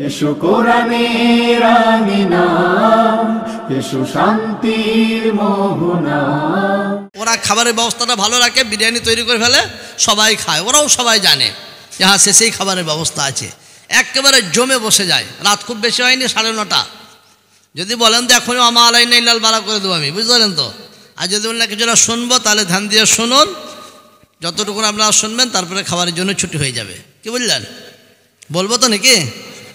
এসো কোরআনের আমিনা, এসো শান্তির মোহনা। ওরা খাবারের ব্যবস্থাটা ভালো রাখে, বিরিয়ানি তৈরি করে ফেলে, সবাই খায়, ওরাও সবাই জানে যে হ্যাঁ শেষেই খাবারের ব্যবস্থা আছে। একেবারে জমে বসে যায়, রাত খুব বেশি হয়নি, 9:30। যদি বলেন তো এখনই আমা আলাইনা ইল্লাল বালা করে দেবো আমি, বুঝতে পারেন তো। আর যদি বলেন না কিছুটা শুনবো, তাহলে ধ্যান দিয়ে শুনুন, যতটুকু আপনারা শুনবেন, তারপরে খাবারের জন্য ছুটি হয়ে যাবে। কি বুঝলেন? বলবো তো নাকি?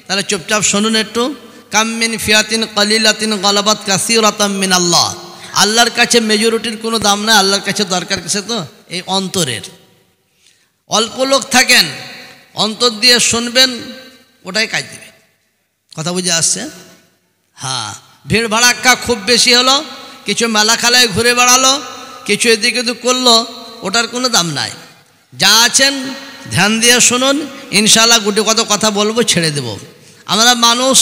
তাহলে চুপচাপ শুনুন একটু। কাম্মিন ফিয়াতিন কালিলাতিন গালাবাত কাসীরাতাম মিন আল্লাহ। আল্লাহর কাছে মেজরিটির কোনো দাম নাই, আল্লাহর কাছে দরকার কিসে? তো এই অন্তরের। অল্প লোক থাকেন, অন্তর দিয়ে শুনবেন, ওটাই কাজ দেবে। কথা বুঝে আসছে? হ্যাঁ, ভিড় ভাড়াক্কা খুব বেশি হলো, কিছু মেলা খেলায় ঘুরে বেড়ালো, কিছু এদিকে ওদিক করলো, ওটার কোনো দাম নাই। যা আছেন ধ্যান দিয়ে শুনুন, ইনশাআল্লাহ গুটি কত কথা বলবো, ছেড়ে দেব। আমরা মানুষ,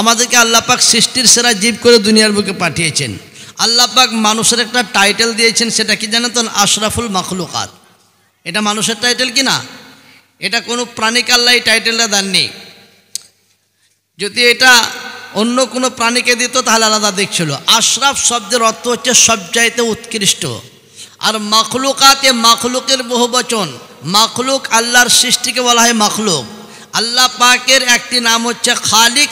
আমাদেরকে আল্লাহ পাক সৃষ্টির সেরা জীব করে দুনিয়ার বুকে পাঠিয়েছেন। আল্লাহ পাক মানুষের একটা টাইটেল দিয়েছেন, সেটা কি জানেন তো? আশরাফুল মাখলুকাত। এটা মানুষের টাইটেল কি না? এটা কোনো প্রাণীকে আল্লাহ এই টাইটেলটা দেননি। যদি এটা অন্য কোনো প্রাণীকে দিত তাহলে আলাদা দেখছিল। আশরাফ শব্দের অর্থ হচ্ছে সবচাইতে উৎকৃষ্ট। আর মাখলুকাতে মাখলুকের বহু বচন। মাখলুক আল্লাহর সৃষ্টিকে বলা হয় মাখলুক। আল্লাহ পাকের একটি নাম হচ্ছে খালিক,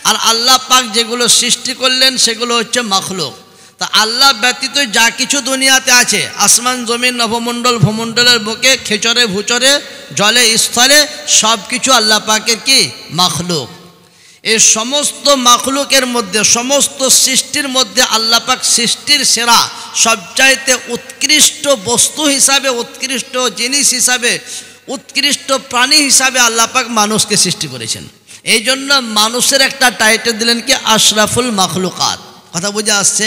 আর আল্লাহ পাক যেগুলো সৃষ্টি করলেন সেগুলো হচ্ছে মাখলুক। তা আল্লাহ ব্যতীত যা কিছু দুনিয়াতে আছে, আসমান জমিন নভমণ্ডল ভূমণ্ডলের বুকে, খেচরে ভুচরে, জলে স্থলে, সব কিছু আল্লাহ পাকের কি? মাখলুক। এই সমস্ত মাখলুকের মধ্যে, সমস্ত সৃষ্টির মধ্যে আল্লাহ পাক সৃষ্টির সেরা, সবচাইতে উৎকৃষ্ট বস্তু হিসাবে, উৎকৃষ্ট জিনিস হিসাবে, উৎকৃষ্ট প্রাণী হিসাবে আল্লাহ পাক মানুষকে সৃষ্টি করেছেন। এই জন্য মানুষের একটা টাইটেল দিলেন কি? আশরাফুল মাখলুকাত। কথা বুঝে আসছে?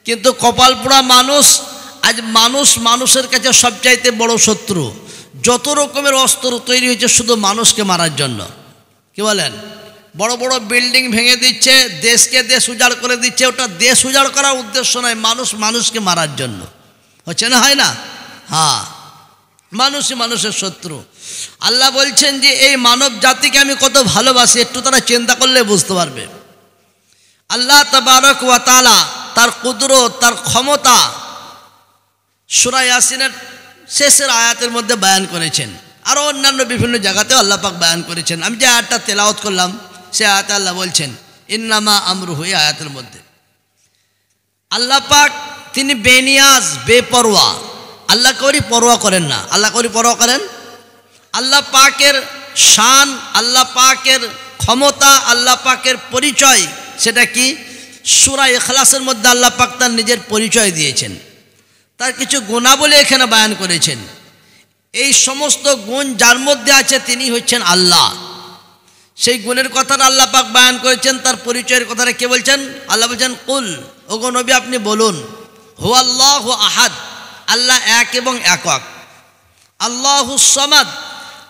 কিন্তু কপাল পোড়া মানুষ, আজ মানুষের কাছে সবচাইতে বড় শত্রু। যত রকমের অস্ত্র তৈরি হয়েছে শুধু মানুষকে মারার জন্য। কি বলেন? বড় বড় বিল্ডিং ভেঙে দিচ্ছে, দেশকে দেশ উজাড় করে দিচ্ছে। ওটা দেশ উজাড় করার উদ্দেশ্য নয়, মানুষকে মারার জন্য হচ্ছে না, হয় না? হ্যাঁ, মানুষই মানুষের শত্রু। আল্লাহ বলছেন যে এই মানব জাতিকে আমি কত ভালোবাসি, একটু তারা চিন্তা করলে বুঝতে পারবে। আল্লাহ তাবারক ওয়া তাআলা তার কুদরত, তার ক্ষমতা সূরা ইয়াসিনের শেষের আয়াতের মধ্যে বয়ান করেছেন। আরও অন্যান্য বিভিন্ন জায়গাতেও আল্লাহ পাক বয়ান করেছেন। আমি যে আয়াতটা তেলাওয়াত করলাম, সে আয়াতে আল্লাহ বলছেন ইন্নামা আমরুহু, এই আয়াতের মধ্যে আল্লাহ পাক তিনি বেনিয়াজ, বেপরোয়া। আল্লাহ করি পরোয়া করেন না। আল্লাহ করি পরোয়া করেন? আল্লাহ পাকের শান, আল্লাহ পাকের ক্ষমতা, আল্লাহ পাকের পরিচয়, সেটা কি? সূরা ইখলাসের মধ্যে আল্লাহ পাক তার নিজের পরিচয় দিয়েছেন। তার কিছু গুণাবলী এখানে বয়ান করেছেন। এই সমস্ত গুণ যার মধ্যে আছে তিনি হচ্ছেন আল্লাহ। সেই গুণের কথাটা আল্লাহ পাক বয়ান করেছেন। তার পরিচয়ের কথাটা কে বলছেন? আল্লাহ বলছেন কুল, ওগো নবী আপনি বলুন, হুয়াল্লাহু আহাদ, আল্লাহ এক এবং একক। আল্লাহুস সামাদ,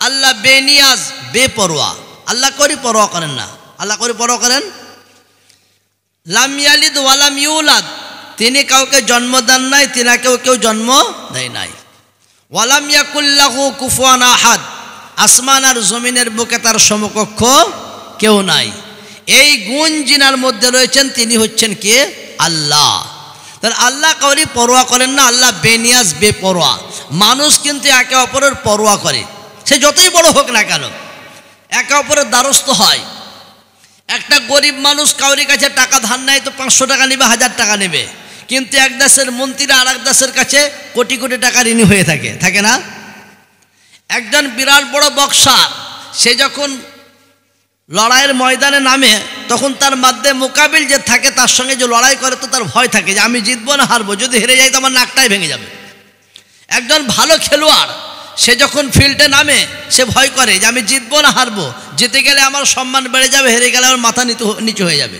আল্লাহ বেনিয়াজ, বেপরোয়া। আল্লাহ করি পরোয়া করেন না। আল্লাহ করি পরোয়া করেন? লাম ইয়ালিদ ওয়ালাম ইউলাদ, তিনি কাউকে জন্ম দেন নাই, তিনাকেও কেউ জন্ম দেয় নাই। ওয়ালাম ইয়াকুল্লাহু কুফুয়ান আহাদ, আসমান আর জমিনের বুকে তার সমকক্ষ কেউ নাই। এই গুণ যিনার মধ্যে রয়েছেন তিনি হচ্ছেন কে? আল্লাহ। তাহলে আল্লাহ কাউরি পরোয়া করেন না, আল্লাহ বেনিয়াজ, বেপরোয়া। মানুষ কিন্তু একে অপরের পরোয়া করে, সে যতই বড় হোক না কেন, একে অপরের দ্বারস্থ হয়। একটা গরিব মানুষ কাউরি কাছে টাকা ধার নেয় তো 500 টাকা নেবে, 1000 টাকা নেবে। কিন্তু এক দেশের মন্ত্রীরা আর এক দেশের কাছে কোটি কোটি টাকা ঋণী হয়ে থাকে, থাকে না? একজন বিরাট বড় বক্সার, সে যখন লড়াইয়ের ময়দানে নামে তখন তার মধ্যে মোকাবিল যে থাকে, তার সঙ্গে যে লড়াই করে, তো তার ভয় থাকে যে আমি জিতবো না হারবো, যদি হেরে যাই তো আমার নাকটাই ভেঙে যাবে। একজন ভালো খেলোয়াড়, সে যখন ফিল্ডে নামে সে ভয় করে যে আমি জিতবো না হারবো, জিতে গেলে আমার সম্মান বেড়ে যাবে, হেরে গেলে আমার মাথা নিচু হয়ে যাবে।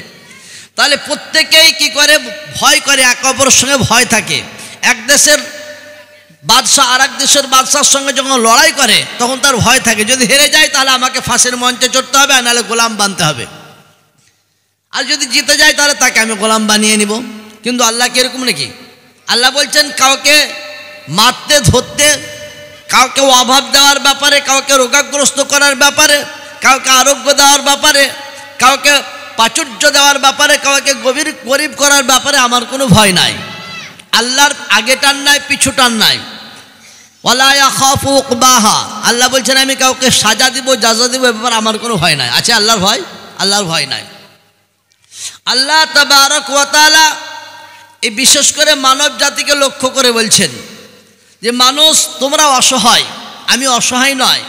তাহলে প্রত্যেকেই কি করে? ভয় করে, একে অপরের সঙ্গে ভয় থাকে। এক দেশের বাদশাহ আর এক দেশের বাদশার সঙ্গে যখন লড়াই করে তখন তার ভয় থাকে, যদি হেরে যায় তাহলে আমাকে ফাঁসির মঞ্চে চড়তে হবে, আর নাহলে গোলাম বানতে হবে। আর যদি জিতে যায় তাহলে তাকে আমি গোলাম বানিয়ে নিব। কিন্তু আল্লাহ কি এরকম নাকি? আল্লাহ বলছেন কাউকে মারতে, ধরতে, কাউকে অভাব দেওয়ার ব্যাপারে, কাউকে রোগাগ্রস্ত করার ব্যাপারে, কাউকে আরোগ্য দেওয়ার ব্যাপারে, কাউকে প্রাচুর্য দেওয়ার ব্যাপারে, কাউকে গরিব করার ব্যাপারে আমার কোনো ভয় নাই। আল্লাহর আগেটার নাই, পিছুটার নাই। ওয়ালা ইয়াখাফু উকবাহা, আল্লাহ বলছেন আমি কাউকে সাজা দিব, জাজা দিব, এ ব্যাপারে আমার কোনো ভয় নাই। আছে আল্লাহর ভয়? আল্লাহর ভয় নাই। আল্লাহ তাবারক ওয়া তাআলা এই বিশেষ করে মানব জাতিকে লক্ষ্য করে বলছেন যে মানুষ তোমরা অসহায়, আমি অসহায় নয়।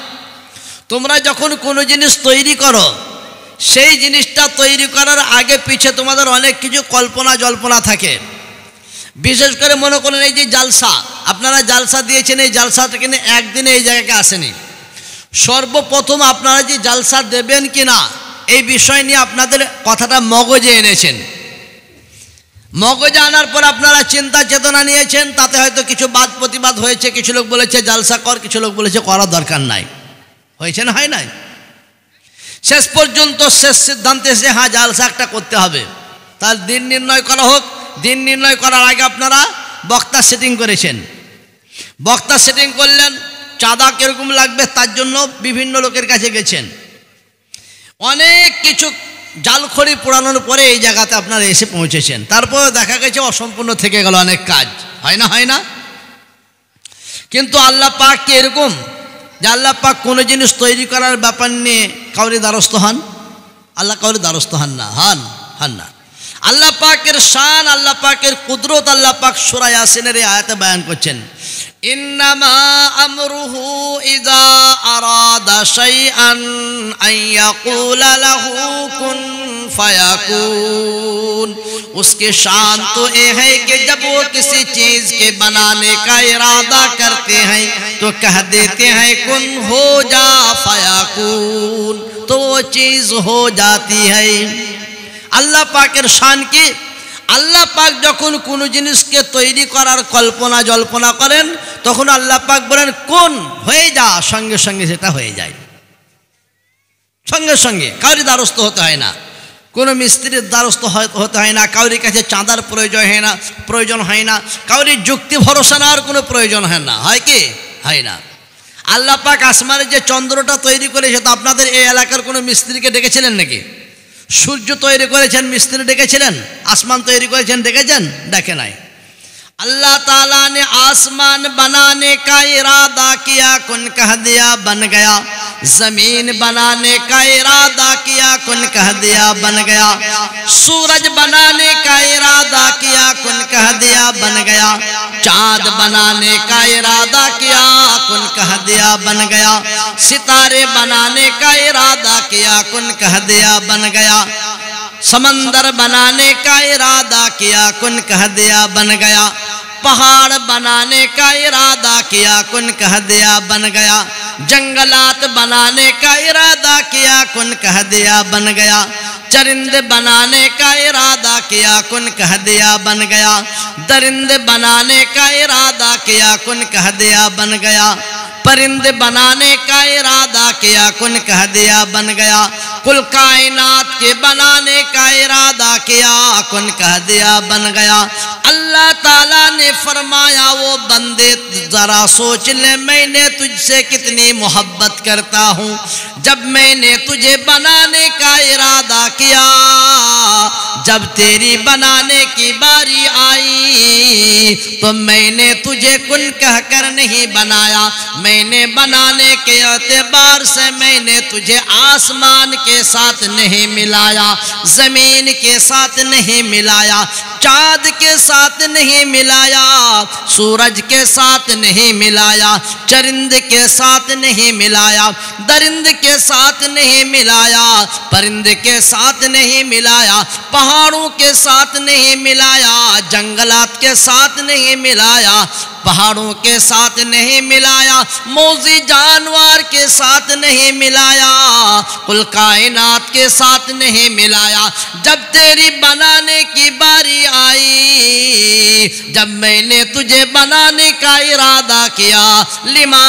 তোমরা যখন কোনো জিনিস তৈরি করো, সেই জিনিসটা তৈরি করার আগে পিছে তোমাদের অনেক কিছু কল্পনা জল্পনা থাকে। বিশেষ করে মনে করেন এই যে জালসা, আপনারা জালসা দিয়েছেন, এই জালসাটা কিন্তু একদিনে এই জায়গাকে আসেনি। সর্বপ্রথম আপনারা যে জালসা দেবেন কিনা এই বিষয় নিয়ে আপনাদের কথাটা মগজে এনেছেন। মগজে আনার পর আপনারা চিন্তা চেতনা নিয়েছেন, তাতে হয়তো কিছু বাদ প্রতিবাদ হয়েছে। কিছু লোক বলেছে জালসা কর, কিছু লোক বলেছে করার দরকার নাই। হয়েছে না হয় নাই? শেষ পর্যন্ত শেষ সিদ্ধান্তে এসে হ্যাঁ জালসা একটা করতে হবে। তার দিন নির্ণয় করা হোক। দিন নির্ণয় করার আগে আপনারা বক্তা সেটিং করেছেন। বক্তা সেটিং করলেন, চাঁদা কীরকম লাগবে তার জন্য বিভিন্ন লোকের কাছে গেছেন। অনেক কিছু জালখড়ি পোড়ানোর পরে এই জায়গাতে আপনারা এসে পৌঁছেছেন। তারপরে দেখা গেছে অসম্পূর্ণ থেকে গেল অনেক কাজ। হয় না? হয় না? কিন্তু আল্লাহ পাক কি এরকম যে আল্লাহ পাক কোনো জিনিস তৈরি করার ব্যাপার নিয়ে কাউরি দ্বারস্থ হন? আল্লাহ কাউরি দ্বারস্থ হন না, হন না। আল্লাহ পাকের শান, আল্লাহ পাকের কুদরত আল্লাহ পাক সূরা ইয়াসিনের এই আয়াতে বয়ান করছেন। ইন্নামা আমরুহু ইযা আরাদা শাইআন আন ইয়াকুলা লাহু কুন ফায়াকুন। उसके शान तो ये है कि जब वो किसी चीज के बनाने का इरादा करते हैं तो कह देते हैं कुन हो जा फयाकुन, तो वो चीज हो जाती है। আল্লাহ পাকের শান কি? আল্লাহ পাক যখন কোনো জিনিসকে তৈরি করার কল্পনা জল্পনা করেন তখন আল্লাহ পাক বলেন কোন হয়ে যা, সঙ্গে সঙ্গে সেটা হয়ে যায়। সঙ্গে সঙ্গে কাউরি দ্বারস্থ হতে হয় না, কোনো মিস্ত্রির দ্বারস্থ হতে হয় না, কাউরির কাছে চাঁদার প্রয়োজন হয় না, কাউরির যুক্তি ভরসা নেওয়ার কোনো প্রয়োজন হয় না। হয় কি? হয় না। আল্লাহ পাক আসমানের যে চন্দ্রটা তৈরি করেছে তো আপনাদের এই এলাকার কোনো মিস্ত্রিকে ডেকেছিলেন নাকি? সূর্য তৈরি করেছেন, মিস্ত্রি ডেকেছিলেন? আসমান তৈরি করেছেন, ডেকেছেন? ডেকে নাই। अल्लाह ताला ने आसमान बनाने का इरादा किया, कुन कह दिया बन गया। जमीन बनाने का इरादा किया, कुन कह दिया बन गया। सूरज बनाने का इरादा किया, कुन कह दिया बन गया। चाँद बनाने का इरादा किया, कुन कह दिया बन गया। सितारे बनाने का इरादा किया, कुन कह दिया बन गया। समंदर बनाने का इरादा किया, कुन कह दिया बन गया। पहाड़ बनाने का इरादा किया, कुन कह दिया बन गया। जंगलात बनाने का इरादा किया, कुन कह दिया बन गया। चरिंदे बनाने का इरादा किया, कुन कह दिया बन गया। दरिंदे बनाने का इरादा किया, कुन कह दिया बन गया। परिंदे बनाने का इरादा किया, कुन कह दिया बन गया। कुल कायनात के बनाने का इरादा किया, कुन कह दिया बन गया। अल्लाह ताला ने फरमाया वो बंदे जरा सोच ले मैंने तुझसे कितनी मोहब्बत करता हूँ। जब मैंने तुझे बनाने का इरादा किया, जब तेरी बनाने की बारी आई तो मैंने तुझे कुन कहकर नहीं बनाया। मैंने बनाने के एतबार से मैंने तुझे आसमान के साथ नहीं मिलाया, जमीन के साथ नहीं मिलाया, चाँद के साथ नहीं मिलाया, सूरज के साथ नहीं मिलाया, चरिंद के साथ नहीं मिलाया, दरिंद के साथ नहीं मिलाया, परिंद के साथ नहीं मिलाया, पहाड़ों के साथ नहीं मिलाया, जंगलात के साथ नहीं मिलाया, पहाड़ों के साथ नहीं मिलाया, मौजी जानवर के साथ नहीं मिलाया, कुल कायनात के साथ नहीं मिलाया। जब तेरी बनाने की बारी आई, जब मैंने तुझे बनाने का इरादा किया, लिमा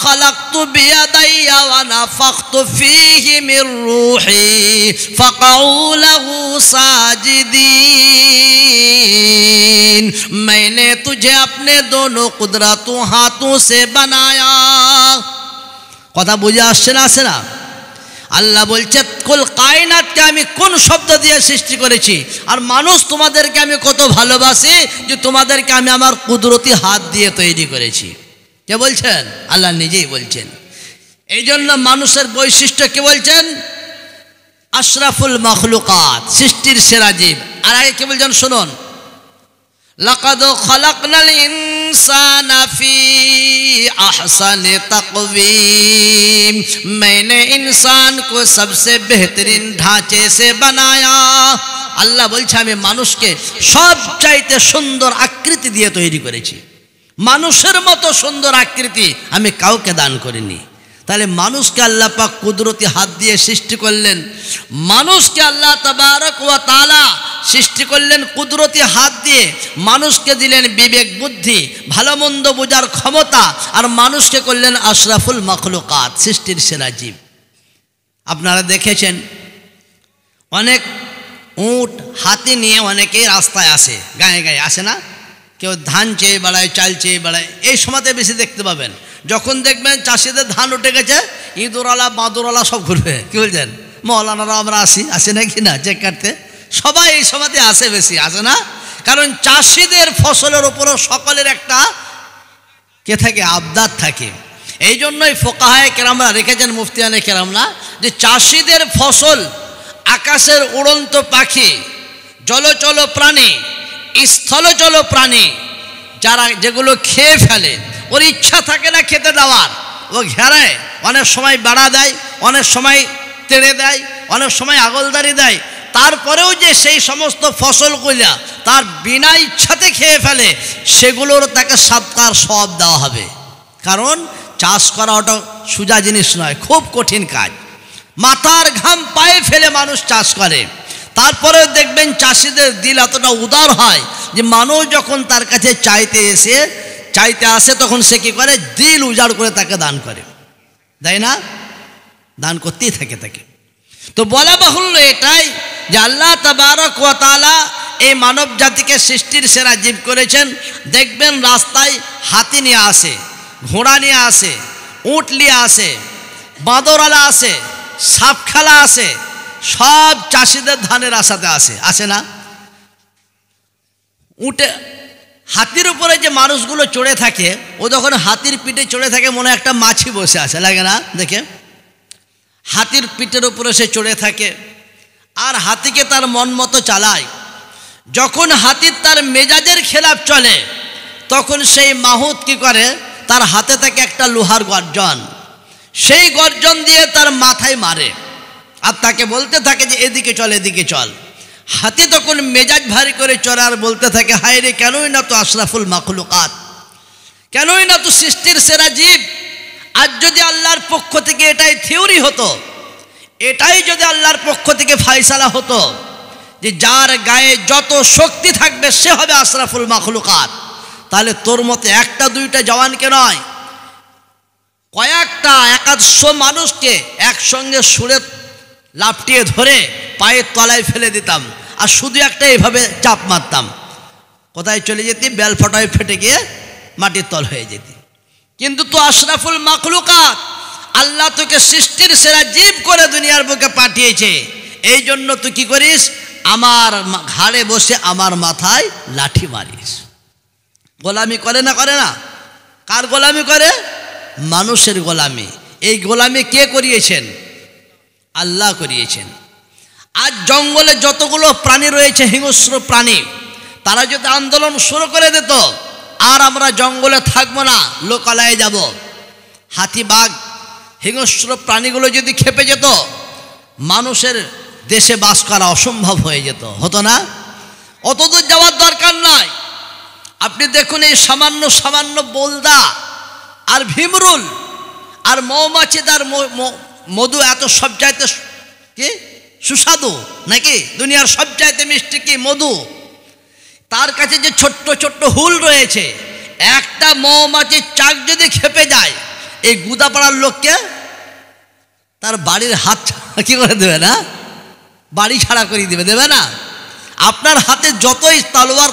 खलक़तु बियदैया व नफ़ख़्तु फ़ीहि मिन रूही फ़क़ऊ लहू साजिदीन। मैंने तुझे अपने दोनों कुदरतों हाथों से बनाया। কথা বুঝে আসছে না? আসছে না? আল্লাহ বলছে কুল কায়নাতকে আমি কোন শব্দ দিয়ে সৃষ্টি করেছি, আর মানুষ তোমাদেরকে আমি কত ভালোবাসি যে তোমাদেরকে আমি আমার কুদরতি হাত দিয়ে তৈরি করেছি। কে বলছেন? আল্লাহ নিজেই বলছেন। এই জন্য মানুষের বৈশিষ্ট্য কে বলছেন? আশরাফুল মখলুকাত, সৃষ্টির সেরা জীব। আর আগে কে বলছেন শুনুন, লাকাদ খালাকনাল ইনসানা ফি আহসানি তাকওয়িম, मैंने इंसान को सबसे बेहतरीन ढांचे से बनाया। আল্লাহ বলছে আমি মানুষকে সবচাইতে সুন্দর আকৃতি দিয়ে তৈরি করেছি। মানুষের মতো সুন্দর আকৃতি আমি কাউকে দান করিনি। তাহলে মানুষকে আল্লাহ পাক কুদরতি হাত দিয়ে সৃষ্টি করলেন। মানুষকে আল্লাহ তাবারক ওয়া তাআলা সৃষ্টি করলেন কুদরতি হাত দিয়ে। মানুষকে দিলেন বিবেক বুদ্ধি, ভালো মন্দ বোঝার ক্ষমতা, আর মানুষকে করলেন আশরাফুল মখলুকাত, সৃষ্টির সেরা জীব। আপনারা দেখেছেন অনেক উট হাতি নিয়ে অনেকেই রাস্তায় আসে, গায়ে গায়ে আসে না? কেউ ধান চেয়ে বেড়ায়, চাল চেয়ে বেড়ায়। এই সময়তে বেশি দেখতে পাবেন। যখন দেখবেন চাষিদের ধান উঠে গেছে, ইঁদুরওয়ালা বাঁদুরওয়ালা সব ঘুরবে। কি বলছেন? মৌলানারা আমরা আসি নাকি না চেক কাটতে? সবাই এই সময়তে আসে, বেশি আসে না? কারণ চাষিদের ফসলের উপরও সকলের একটা কে থাকে? আবদার থাকে। এই জন্যই ফোকাহায়ে কেরামরা রেখেছেন, মুফতিয়ানে কেরামরা, যে চাষিদের ফসল আকাশের উড়ন্ত পাখি, জলচল প্রাণী, স্থলচল প্রাণী যারা যেগুলো খেয়ে ফেলে, ওর ইচ্ছা থাকে না খেতে দেওয়ার, ও ঘেরায়, অনেক সময় বাড়া দেয়, অনেক সময় তেড়ে দেয়, অনেক সময় আগলদারি দেয়, তারপরেও যে সেই সমস্ত ফসলগুলা তার বিনা ইচ্ছাতে খেয়ে ফেলে, সেগুলোর তাকে সৎকার সওয়াব দেওয়া হবে। কারণ চাষ করা ওটা সোজা জিনিস নয়, খুব কঠিন কাজ। মাথার ঘাম পায়ে ফেলে মানুষ চাষ করে। তারপরেও দেখবেন চাষিদের দিল এতটা উদার হয় যে মানুষ যখন তার কাছে চাইতে আসে তখন সে কী করে? দিল উজাড় করে তাকে দান করে, তাই না? দান করতেই থাকে তাকে। তো বলা বাহুল্য এটাই যে আল্লাহ তাবারক ওয়া তাআলা এই মানব জাতিকে সৃষ্টির সেরা জীব করেছেন। দেখবেন রাস্তায় হাতি নিয়ে আসে, ঘোড়া নিয়ে আসে, উট নিয়ে আসে, বাঁদরওয়ালা আসে, সাপখালা আসে, সব চাষিদের ধানের আশাতে আসে না? উটে হাতির উপরে যে মানুষগুলো চড়ে থাকে, ও যখন হাতির পিঠে চড়ে থাকে মনে একটা মাছি বসে আছে, লাগে না? দেখে হাতির পিঠের উপরে সে চড়ে থাকে আর হাতিকে তার মন মতো চালায়। যখন হাতির তার মেজাজের খেলাফ চলে তখন সেই মাহুত কি করে? তার হাতে থাকে একটা লোহার গর্জন, সেই গর্জন দিয়ে তার মাথায় মারে আর তাকে বলতে থাকে যে এদিকে চল, এদিকে চল। হাতি তখন মেজাজ ভারী করে চড়ে আর বলতে থাকে, হায় রে, কেনই না তো আশরাফুল মাখলুকাত, কেনই না তো সৃষ্টির সেরা জীব। আজ যদি আল্লাহর পক্ষ থেকে এটাই থিওরি হতো, এটাই যদি আল্লাহর পক্ষ থেকে ফায়সালা হতো যে যার গায়ে যত শক্তি থাকবে সে হবে আশরাফুল মাখলুকাত, তাহলে তোর মতো একটা দুইটা জওয়ানকে নয়, কয়েকটা 100 মানুষকে একসঙ্গে সুরে লাপটিয়ে ধরে পায়ের তলায় ফেলে দিতাম আর শুধু একটা এইভাবে চাপ মারতাম, কোথায় চলে যেতি? বেলফটায় ফেটে গিয়ে মাটির তল হয়ে যেতি। কিন্তু তো আশরাফুল মাখলুকাত, আল্লাহ তোকে সৃষ্টির সেরা জীব করে দুনিয়ার বুকে পাঠিয়েছে। এই জন্য তুই কি করিস? আমার ঘাড়ে বসে আমার মাথায় লাঠি মারিস। গোলামি করে না? করে না? কার গোলামি করে? মানুষের গোলামি। এই গোলামি কে করিয়েছেন? আল্লাহ করিয়েছেন। আজ জঙ্গলে যতগুলো প্রাণী রয়েছে, হিংস্র প্রাণী, তারা যদি আন্দোলন শুরু করে দিত, আর আমরা জঙ্গলে থাকবো না, লোকালয়ে যাব, হাতি বাঘ হিংস্র প্রাণীগুলো যদি খেপে যেত, মানুষের দেশে বাস করা অসম্ভব হয়ে যেত, হতো না? অত দূর যাওয়ার দরকার নয়। আপনি দেখুন এই সামান্য বোলদা আর ভীমরুল আর মৌমাছি, তার মধু এত সবচাইতে কি সুস্বাদু নাকি? দুনিয়ার সবচাইতে মিষ্টি কি? মধু। তার কাছে যে ছোট্ট ছোট্ট হুল রয়েছে, একটা মৌমাছির চাক যদি খেপে যায়, এই গুদাপাড়ার লোককে তার বাড়ির হাত কি করে দেবে না? বাড়ি ছাড়া করে দেবে না? আপনার হাতে যতই তলোয়ার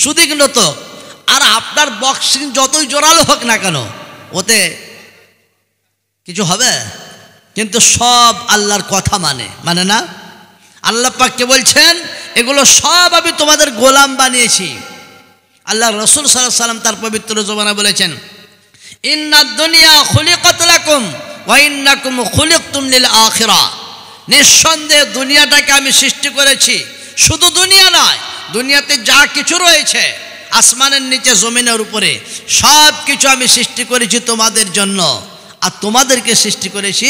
সুদীঘ্নত আর আপনার বক্সিং যতই জোরালো হোক না কেন, ওতে কিছু হবে? কিন্তু সব আল্লাহর কথা মানে না। আল্লাহ পাককে বলছেন এগুলো সব আমি তোমাদের গোলাম বানিয়েছি। আল্লাহ রাসূল সাল্লাল্লাহু আলাইহি ওয়াসাল্লাম তার পবিত্র জবানে বলেছেন, ইন্নাদ দুনিয়া খুলিকাত লাকুম ওয়া ইন্নাকুম খুলিকতুম লিল আখিরা। নিঃসন্দেহে দুনিয়াটাকে আমি সৃষ্টি করেছি। শুধু দুনিয়া নয়, দুনিয়াতে যা কিছু রয়েছে আসমানের নিচে জমিনের উপরে সব কিছু আমি সৃষ্টি করেছি তোমাদের জন্য, আর তোমাদেরকে সৃষ্টি করেছি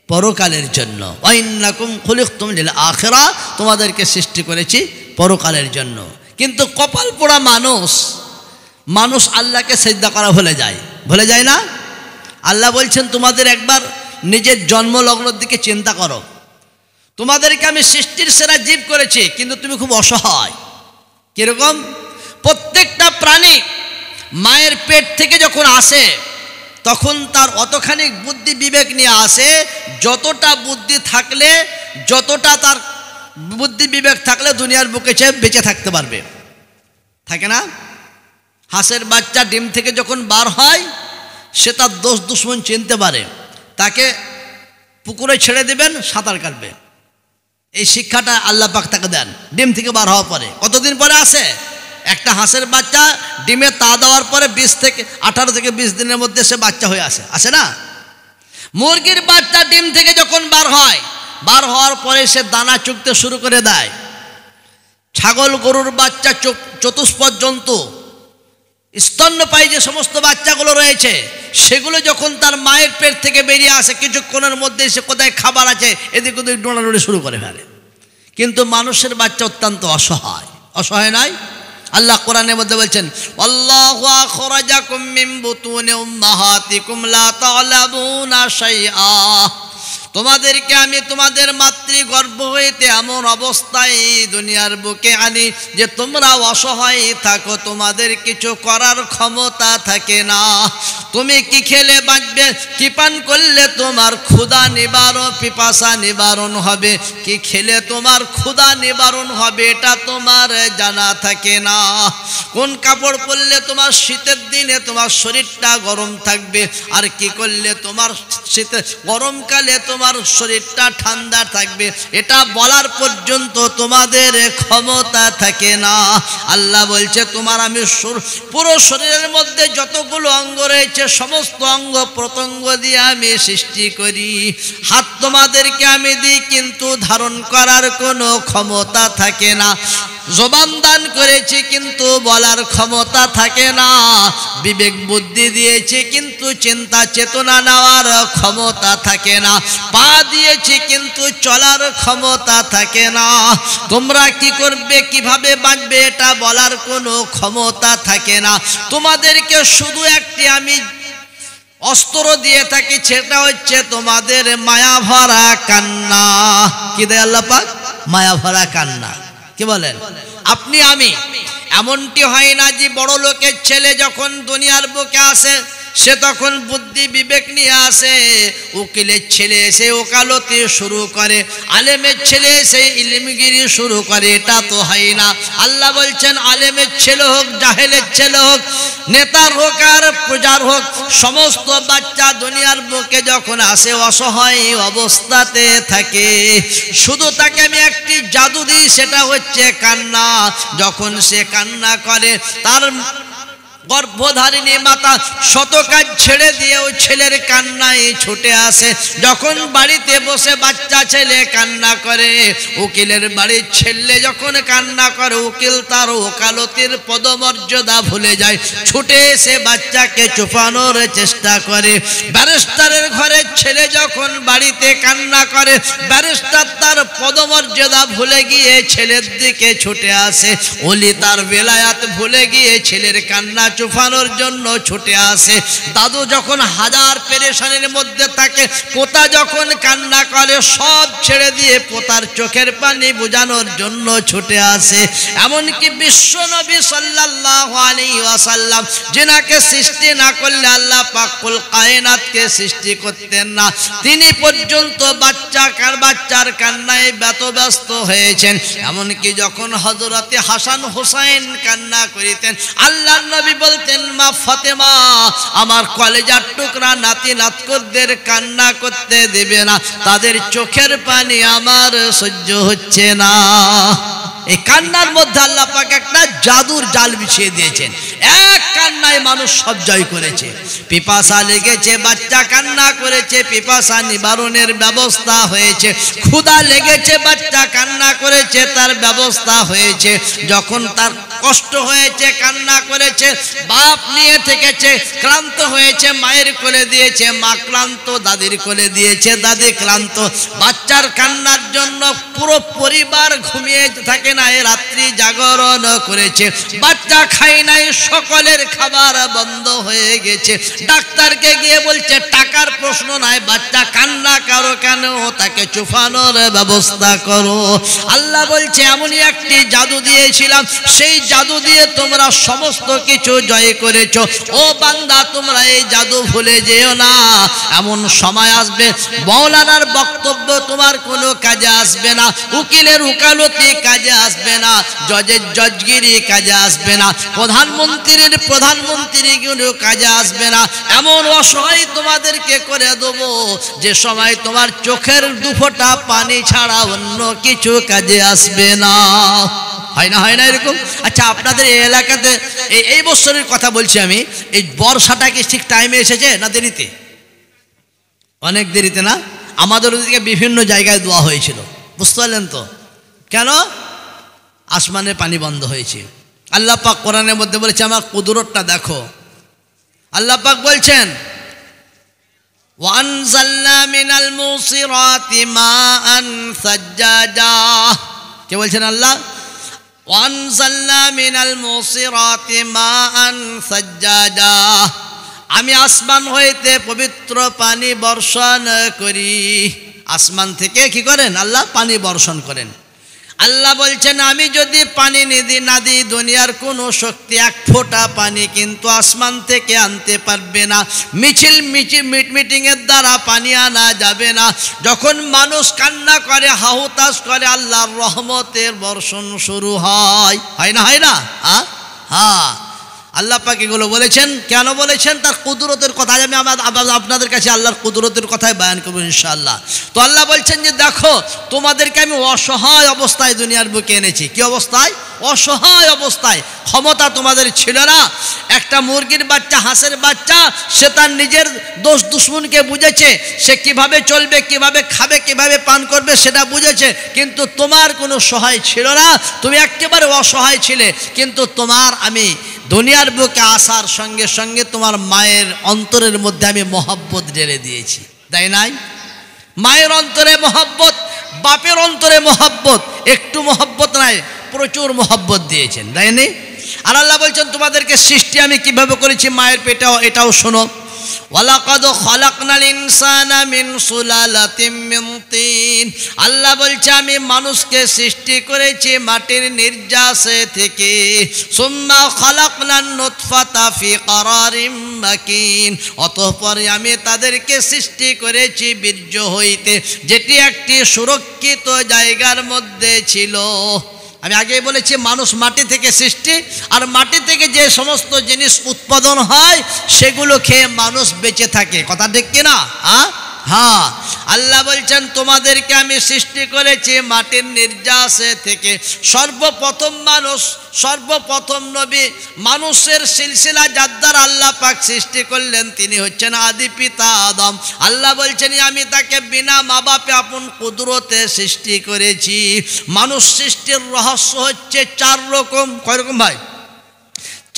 পরকালের জন্য। ওয়া ইন্নাকুম খুলিকতুম লিল আখিরা, তোমাদেরকে সৃষ্টি করেছি পরকালের জন্য। কিন্তু কপাল পোড়া মানুষ আল্লাহকে সিজদা করা ভুলে যায় না। আল্লাহ বলছেন তোমাদের একবার নিজের জন্মলগ্নের দিকে চিন্তা করো। তোমাদেরকে আমি সৃষ্টির সেরা জীব করেছি, কিন্তু তুমি খুব অসহায়। কিরকম? প্রত্যেকটা প্রাণী মায়ের পেট থেকে যখন আসে তখন তার অতখানি বুদ্ধি বিবেক নিয়ে আসে, যতটা বুদ্ধি থাকলে, যতটা তার বুদ্ধি বিবেক থাকলে দুনিয়ার বুকে সে বেঁচে থাকতে পারবে, থাকে না? হাঁসের বাচ্চা ডিম থেকে যখন বার হয় সে তার দোষ দুশ্মন চিনতে পারে, তাকে পুকুরে ছেড়ে দেবেন, সাঁতার কাটবে। এই শিক্ষাটা আল্লাহ পাক তাকে দেন ডিম থেকে বার হওয়ার পরে। কতদিন পরে আসে? একটা হাঁসের বাচ্চা ডিমে তা দেওয়ার পরে 18 থেকে 20 দিনের মধ্যে সে বাচ্চা হয়ে আসে না? মুরগির বাচ্চা ডিম থেকে যখন বার হওয়ার পরে সে দানা চুগতে শুরু করে দেয়। ছাগল গরুর বাচ্চা চতুষ্পদ জন্তু, স্তন্যপায়ী যে সমস্ত বাচ্চাগুলো রয়েছে সেগুলো যখন তার মায়ের পেট থেকে বেরিয়ে আসে কিছুক্ষণের মধ্যে সে কোথায় খাবার আছে এদিক ওদিক দৌড়াদৌড়ি শুরু করে ফেলে। কিন্তু মানুষের বাচ্চা অত্যন্ত অসহায় নাই? আল্লাহ কোরআনের মধ্যে বলছেন, আল্লাহু আখরাজাকুম মিন বুতুনি উম্মাহাতিকুম লা তা'লামুনা শাইআ। তোমাদেরকে আমি তোমাদের মাতৃগর্ভ হইতে এমন অবস্থায় দুনিয়ার বুকে আনি যে তোমরা অসহায় থাকো, তোমাদের কিছু করার ক্ষমতা থাকে না। তুমি কি খেলে বাঁচবে, কি পান করলে তোমার ক্ষুধা নিবারণ পিপাসা নিবারণ হবে, কি খেলে তোমার ক্ষুধা নিবারণ হবে এটা তোমার জানা থাকে না। কোন কাপড় পরলে তোমার শীতের দিনে তোমার শরীরটা গরম থাকবে, আর কি করলে তোমার গরমকালে তোমার শরীরটা ঠান্ডা থাকবে, এটা বলার পর্যন্ত তোমাদের ক্ষমতা থাকে না। আল্লাহ বলছে তোমার আমি পুরো শরীরের মধ্যে যতগুলো অঙ্গ রয়েছে সমস্ত অঙ্গ প্রত্যঙ্গ দিয়ে আমি সৃষ্টি করি। হাত তোমাদেরকে আমি দিই, কিন্তু ধারণ করার কোনো ক্ষমতা থাকে না। জবান দান করেছি, কিন্তু বলার ক্ষমতা থাকে না। বিবেক বুদ্ধি দিয়েছি, কিন্তু চিন্তা চেতনা নেওয়ার ক্ষমতা থাকে না। পা দিয়েছি, কিন্তু চলার ক্ষমতা থাকে না। তোমরা কি করবে, কিভাবে বাঁচবে এটা বলার কোনো ক্ষমতা থাকে না। তোমাদেরকে শুধু একটি আমি অস্ত্র দিয়ে থাকি, সেটা হচ্ছে তোমাদের মায়া ভরা কান্না। কি দেয় আল্লাহ পাক? মায়া ভরা কান্না। কি বলেন? আপনি আমি এমনটি হয় না যে বড় লোকের ছেলে যখন দুনিয়ার বুকে আসে সে তখন বুদ্ধি বিবেক নিয়ে আসে, উকিলের ছেলে এসে ওকালতি শুরু করে, আলেমের ছেলে এসে ইলমগিরি শুরু করে, এটা তো হয় না। আল্লাহ বলছেন আলেমের ছেলে হোক, জাহেলের ছেলে হোক, নেতার হোক আর প্রজার হোক, সমস্ত বাচ্চা দুনিয়ার বুকে যখন আসে অসহায় অবস্থাতে থাকে। শুধু তাকে আমি একটি জাদু দিই, সেটা হচ্ছে কান্না। যখন সে কান্না করে তার গর্ভধারিণী মাতা শত কাজ ছেড়ে দিয়ে ওই ছেলের কান্নায় ছুটে আসে। যখন বাড়িতে বসে বাচ্চা ছেলে কান্না করে, উকিলের বাড়ির ছেলে যখন কান্না করে, উকিল তার ওকালতির পদমর্যাদা ভুলে যায়, ছুটে এসে বাচ্চাকে চুপানোর চেষ্টা করে। ব্যারিস্টারের ঘরের ছেলে যখন বাড়িতে কান্না করে, ব্যারিস্টার তার পদমর্যাদা ভুলে গিয়ে ছেলের দিকে ছুটে আসে। ওলি তার বেলায়াত ভুলে গিয়ে ছেলের কান্না চুপানোর জন্য ছুটে আসে। দাদু যখন হাজার পেরেশানির মধ্যে থাকে, পোতা যখন কান্না করে, সব ছেড়ে দিয়ে পোতার চোখের পানি বুঝানোর জন্য ছুটে আসে। এমনকি বিশ্ব নবী সাল্লাল্লাহু আলাইহি ওয়াসাল্লাম, যিনাকে সৃষ্টি না করলে আল্লাহ পাক কুল কায়নাতকে সৃষ্টি করতেন না, তিনি পর্যন্ত বাচ্চার কান্নায় ব্যস্ত হয়েছেন। এমনকি যখন হযরতে হাসান হুসাইন কান্না করিতেন, আল্লাহর নবী বলতেন, মা ফাতেমা আমার কলেজার টুকরা নাতি নাতকুদের কান্না করতে দেবে না, তাদের চোখের পানি আমার সহ্য হচ্ছে না। এই কান্নার মধ্যে আল্লাহ পাক একটা জাদুর জাল বিছিয়ে দিয়েছেন। এক কান্নায় মানুষ সব জয় করেছে। পিপাসা লেগেছে, বাচ্চা কান্না করেছে, পিপাসা নিবারণের ব্যবস্থা হয়েছে। ক্ষুধা লেগেছে, বাচ্চা কান্না করেছে, তার ব্যবস্থা হয়েছে। যখন তার কষ্ট হয়েছে, কান্না করেছে, বাপ নিয়ে থেকেছে, ক্লান্ত হয়েছে, মায়ের কোলে দিয়েছে, মা ক্লান্ত, দাদির কোলে দিয়েছে, দাদি ক্লান্ত। বাচ্চার কান্নার জন্য পুরো পরিবার ঘুমিয়ে থাকে না, রাত্রি জাগরণ করেছে। বাচ্চা খায় নাই, সকলের খাবার বন্ধ হয়ে গেছে। ডাক্তারকে গিয়ে বলছে টাকার প্রশ্ন নাই, বাচ্চা কান্না কারো কেন, তাকে চুফানোর ব্যবস্থা করো। আল্লাহ বলছে এমনই একটি জাদু দিয়েছিলাম, সেই জাদু দিয়ে তোমরা সমস্ত কিছু জয় করেছো। ও বান্দা, তোমরা এই জাদু ভুলে যেও না। এমন সময় আসবে মাওলানার বক্তব্য তোমার কোনো কাজে আসবে না, উকিলের উকালতি কাজে আসবে না, জজের জজগিরি কাজে আসবে না, প্রধানমন্ত্রীর প্রধানমন্ত্রীগুলো কাজে আসবে না। এমন অসহায় তোমাদেরকে করে দেবো যে সময় তোমার চোখের দুফোঁটা পানি ছাড়া অন্য কিছু কাজে আসবে না। হয় না, হয় না এরকম? আচ্ছা, আপনাদের এই এলাকাতে এই বছরের কথা বলছি আমি, এই বর্ষাটা কি ঠিক টাইমে এসেছে না দেরিতে? অনেক দেরিতে না? আমাদের ওদিকে বিভিন্ন জায়গায় দোয়া হয়েছিল, বুঝতে পারলেন তো? কেন? আসমানের পানি বন্ধ হয়েছে। আল্লাহ পাক কোরআনের মধ্যে বলেছে, আমার কুদরতটা দেখো। আল্লাহ পাক বলছেন, ওয়ানজালনা মিনাল মুসিরাতি মাআন সাজ্জাজা। কে বলছেন? আল্লাহ। ওয়ানজালনা মিনাল মুসিরাতি মাআন সাজ্জাজা, আমি আসমান হইতে পবিত্র পানি বর্ষণ করি। আসমান থেকে কি করেন? আল্লাহ পানি বর্ষণ করেন। আল্লাহ বলছেন, আমি যদি পানি না দিই, দুনিয়ার কোনো শক্তি এক ফোঁটা পানি কিন্তু আসমান থেকে আনতে পারবে না। মিটিংয়ের দ্বারা পানি আনা যাবে না। যখন মানুষ কান্না করে, হাহুতাশ করে, আল্লাহর রহমতের বর্ষণ শুরু হয়। হয় না, হয় না? হ্যাঁ, আল্লাহ পাক এগুলো বলেছেন। কেন বলেছেন? তার কুদরতের কথা। আমি আপনাদের কাছে আল্লাহর কুদরতের কথাই বয়ান করবো ইনশাআল্লাহ। তো আল্লাহ বলছেন যে দেখো, তোমাদেরকে আমি অসহায় অবস্থায় দুনিয়ার বুকে এনেছি। কি অবস্থায়? অসহায় অবস্থায়। ক্ষমতা তোমাদের ছিল না। একটা মুরগির বাচ্চা, হাঁসের বাচ্চা, সে তার নিজের দোষ দুশ্মনকে বুঝেছে, সে কিভাবে চলবে, কিভাবে খাবে, কিভাবে পান করবে সেটা বুঝেছে। কিন্তু তোমার কোনো সহায় ছিল না, তুমি একেবারে অসহায় ছিলে। কিন্তু তোমার আমি দুনিয়ার বুকে আসার সঙ্গে সঙ্গে তোমার মায়ের অন্তরের মধ্যে আমি মহব্বত ঢেলে দিয়েছি, তাই নাই? মায়ের অন্তরে মহব্বত, বাপের অন্তরে মহব্বত, একটু মহব্বত নাই, প্রচুর মহব্বত দিয়েছেন, তাই নেই? আর আল্লাহ বলছেন তোমাদেরকে সৃষ্টি আমি কিভাবে করেছি মায়ের পেটেও, এটাও শোনো। ওয়ালাকাদ খালাকনাল ইনসানা মিন সুলালাতিম মিন তিন। আল্লাহ বলছে আমি মানুষকে সৃষ্টি করেছি মাটির নির্যাসে থেকে। সুম্মা খালাকনান নুতফাতা ফি ক্বারারিম মাকিন। অতঃপর আমি তাদেরকে সৃষ্টি করেছি বীর্য হইতে, যেটি একটি সুরক্ষিত জায়গার মধ্যে ছিল। আমি আগেই বলেছি মানুষ মাটি থেকে সৃষ্টি, আর মাটি থেকে যে সমস্ত জিনিস উৎপাদন হয় সেগুলো খেয়ে মানুষ বেঁচে থাকে। কথা ঠিক কিনা? হ্যাঁ, আল্লাহ বলছেন তোমাদেরকে আমি সৃষ্টি করেছি মাটির নির্যাসে থেকে। সর্বপ্রথম মানুষ, সর্বপ্রথম নবী, মানুষের সিলসিলা যার দ্বারা আল্লাহ পাক সৃষ্টি করলেন তিনি হচ্ছেন আদি পিতা আদম। আল্লাহ বলছেন আমি তাকে বিনা মা বাপে আপন কুদরতে সৃষ্টি করেছি। মানুষ সৃষ্টির রহস্য হচ্ছে 4 রকম। কয় রকম ভাই?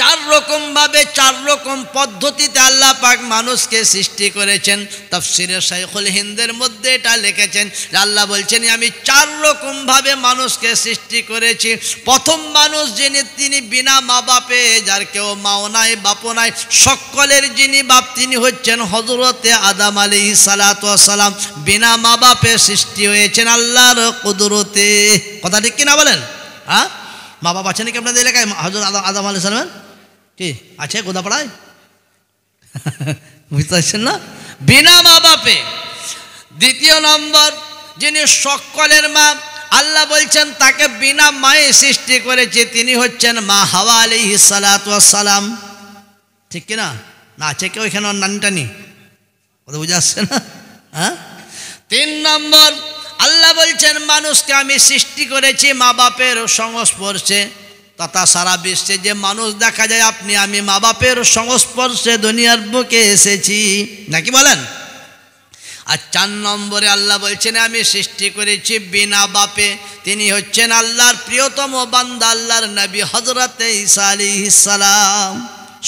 4 রকম ভাবে, 4 রকম পদ্ধতিতে আল্লাহ পাক মানুষকে সৃষ্টি করেছেন। তাফসিরে শাইখুল হিন্দের মধ্যে এটা লিখেছেন যে আল্লাহ বলছেন আমি 4 রকম ভাবে মানুষকে সৃষ্টি করেছি। প্রথম মানুষ যিনি, তিনি বিনা মা বাপে, যার কেউ মাও নাই বাপও নাই, সকলের যিনি বাপ তিনি হচ্ছেন হযরতে আদম আলাইহিস সালাতু ওয়াস সালাম। বিনা মা বাপে সৃষ্টি হয়েছেন আল্লাহর কুদরতে। কথা ঠিক কিনা বলেন? মা বাপ আছে নাকি আপনাদের এলাকায়? হযরত আদম আলাইহিস সালামের কি আছে গোদাপাড়ায়? বুঝতে পারছেন না? বিনা মা বাপে। দ্বিতীয় নম্বর যিনি সকলের মা, আল্লাহ বলছেন তাকে বিনা মায়ে সৃষ্টি করেছে, তিনি হচ্ছেন মা হাওয়া আলাইহিস সালাতু ওয়াস সালাম। ঠিক কিনা? না আছে কেউ এখানে ওর নানি টানি? কথা বুঝে আসছে না? হ্যাঁ। 3 নম্বর, আল্লাহ বলছেন মানুষকে আমি সৃষ্টি করেছি মা বাপের সংস্পর্শে, তথা সারা বিশ্বে যে মানুষ দেখা যায় আপনি আমি মা বাপের সংস্পর্শে দুনিয়ার বুকে এসেছি, নাকি বলেন? আর 4 নম্বরে আল্লাহ বলছেন আমি সৃষ্টি করেছি বিনা বাপে, তিনি হচ্ছেন আল্লাহর প্রিয়তম বান্দা, আল্লাহর নবী হযরতে ঈসা আলাইহিস সালাম।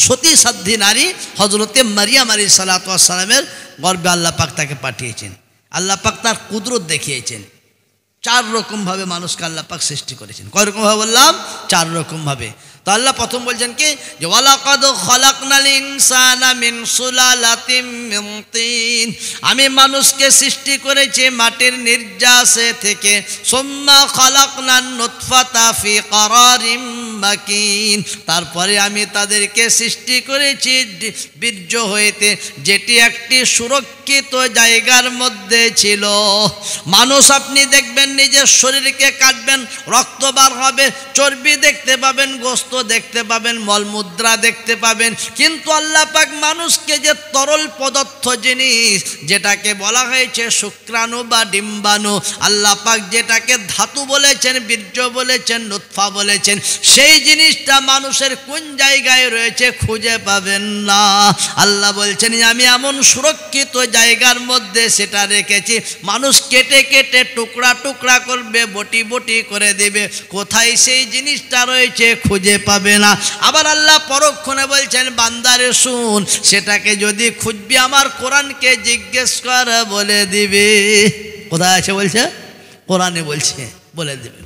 সতী সাধ্বী নারী হযরতে মারিয়াম আলাইহিস সালাতু ওয়াস সালামের গর্ভে আল্লাহ পাক তাকে পাঠিয়েছেন। আল্লাহ পাক তার কুদরত দেখিয়েছেন। 4 রকমভাবে মানুষকে আল্লাহ পাক সৃষ্টি করেছেন। কয় রকমভাবে বললাম? 4 রকমভাবে। তো আল্লাহ প্রথম বলছেন কি, যে ওয়ালাকাদ খালাকনাল ইনসানা মিন সুলালাতিম মিন তিন, আমি মানুষকে সৃষ্টি করেছি মাটির নির্যাসে থেকে, সুম্মা খালাকনান নুতফাতা ফি ক্বারারিম মাকিন, তারপরে আমি তাদেরকে সৃষ্টি করেছি বীর্য হইতে, যেটি একটি সুরক্ষিত জায়গার মধ্যে ছিল। মানুষ আপনি দেখবেন নিজের শরীরকে কাটবেন, রক্ত বার হবে, চর্বি দেখতে পাবেন, গোস্ত দেখতে পাবেন, মলমুদ্রা দেখতে পাবেন, কিন্তু আল্লাহ পাক মানুষকে যে তরল পদার্থ জিনিস, যেটাকে বলা হয়েছে শুক্রাণু বা ডিম্বাণু, আল্লাহ পাক যেটাকে ধাতু বলেছেন, বীর্য বলেছেন, নুতফা বলেছেন, সেই জিনিসটা মানুষের কোন জায়গায় রয়েছে খুঁজে পাবেন না। আল্লাহ বলছেন আমি এমন সুরক্ষিত জায়গার মধ্যে সেটা রেখেছি, মানুষ কেটে কেটে টুকরা টুকরা করবে, বটি বটি করে দেবে, কোথায় সেই জিনিসটা রয়েছে খুঁজে পাবে না। আবার আল্লাহ পরক্ষণে বলছেন বান্দারে শুন, সেটাকে যদি খুঁজবি আমার কোরআনকে জিজ্ঞেস কর, বলে দিবে। কোথায় আছে বলছে? কোরআনে বলছে, বলে দেবে।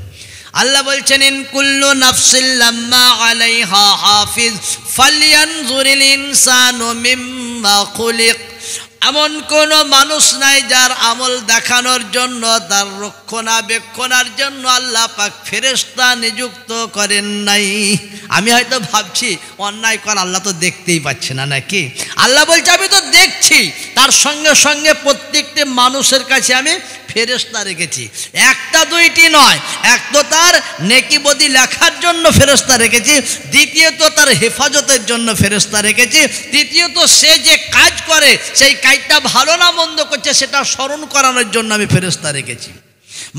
আল্লাহ বলছেন ইন কুল্লু নাফসিন লাম্মা আলাইহা হাফিজ ফালয়ানজুরিল ইনসানু মিম্মা খুলিক, এমন কোন মানুষ নাই যার আমল দেখানোর জন্য, তার রক্ষণাবেক্ষণার জন্য আল্লাহ পাক ফেরেশতা নিযুক্ত করেন নাই। আমি হয়তো ভাবছি অন্যায় কর, আল্লাহ তো দেখতেই পাচ্ছে না, নাকি? আল্লাহ বলছে আমি তো দেখছি, তার সঙ্গে সঙ্গে প্রত্যেকটি মানুষের কাছে আমি ফেরেশতা রেখেছি। 1টা 2টি নয়, এক তো তার নেকি বদি লেখার জন্য ফেরেশতা রেখেছি, দ্বিতীয়ত তার হেফাজতের জন্য ফেরেশতা রেখেছি, তৃতীয়ত সে যে কাজ করে সেই কাজটা ভালো না মন্দ করছে সেটা স্মরণ করানোর জন্য আমি ফেরেশতা রেখেছি।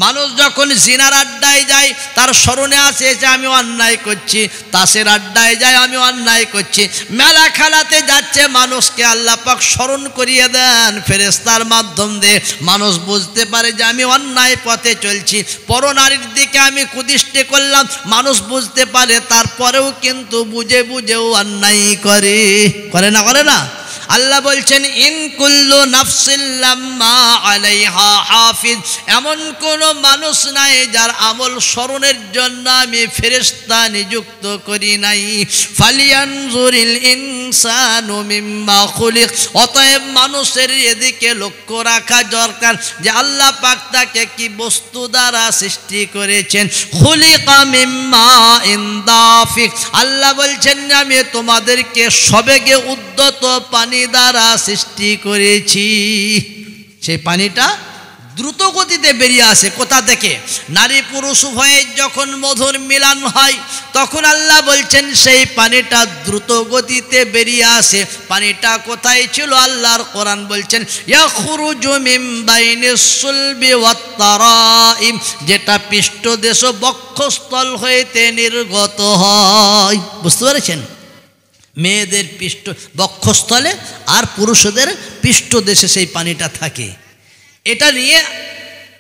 মানুষ যখন জিনার আড্ডায় যায় তার স্মরণে আসে যে আমি অন্যায় করছি, তাসের আড্ডায় যায় আমি অন্যায় করছি, মেলা খেলাতে যাচ্ছে, মানুষকে আল্লাহ পাক স্মরণ করিয়ে দেন ফেরেশতার মাধ্যম দিয়ে, মানুষ বুঝতে পারে যে আমি অন্যায় পথে চলছি। পরনারীর দিকে আমি কুদৃষ্টি করলাম, মানুষ বুঝতে পারে, তারপরেও কিন্তু বুঝে বুঝেও অন্যায় করে না, করে না? আল্লাহ বলছেন ইন কুল্লু নাফসিন লাম্মা আলাইহা হাফিজ, এমন কোন মানুষ নাই যার আমল স্মরণের জন্য আমি ফেরেশতা নিযুক্ত করি নাই। ফালিয়ানজুরিল ইনসানু মিম্মা খুলিক, অতএব মানুষের এদিকে লক্ষ্য রাখা দরকার যে আল্লাহ পাক তাকে কি বস্তু দ্বারা সৃষ্টি করেছেন। খুলিকা মিম্মা ইনদাফিক, আল্লাহ বলছেন আমি তোমাদেরকে সবেগে উদ্যত পানি দ্বারা সৃষ্টি করেছি। সেই পানিটা দ্রুত গতিতে বেরিয়ে আসে কোথা থেকে? নারী পুরুষ উভয়ের যখন মধুর মিলন হয় তখন আল্লাহ বলছেন সেই পানিটা দ্রুত গতিতে বেরিয়ে আসে। পানিটা কোথায় ছিল? আল্লাহর কোরআন বলছেন ইয়াখরুজু মিন বাইনিস সুলবি ওয়াত তারাইম, যেটা পৃষ্ঠদেশ বক্ষস্থল হইতে নির্গত হয়। বুঝতে পেরেছেন? মেয়েদের বক্ষস্থলে আর পুরুষদের পৃষ্ঠদেশে সেই পানিটা থাকে। এটা নিয়ে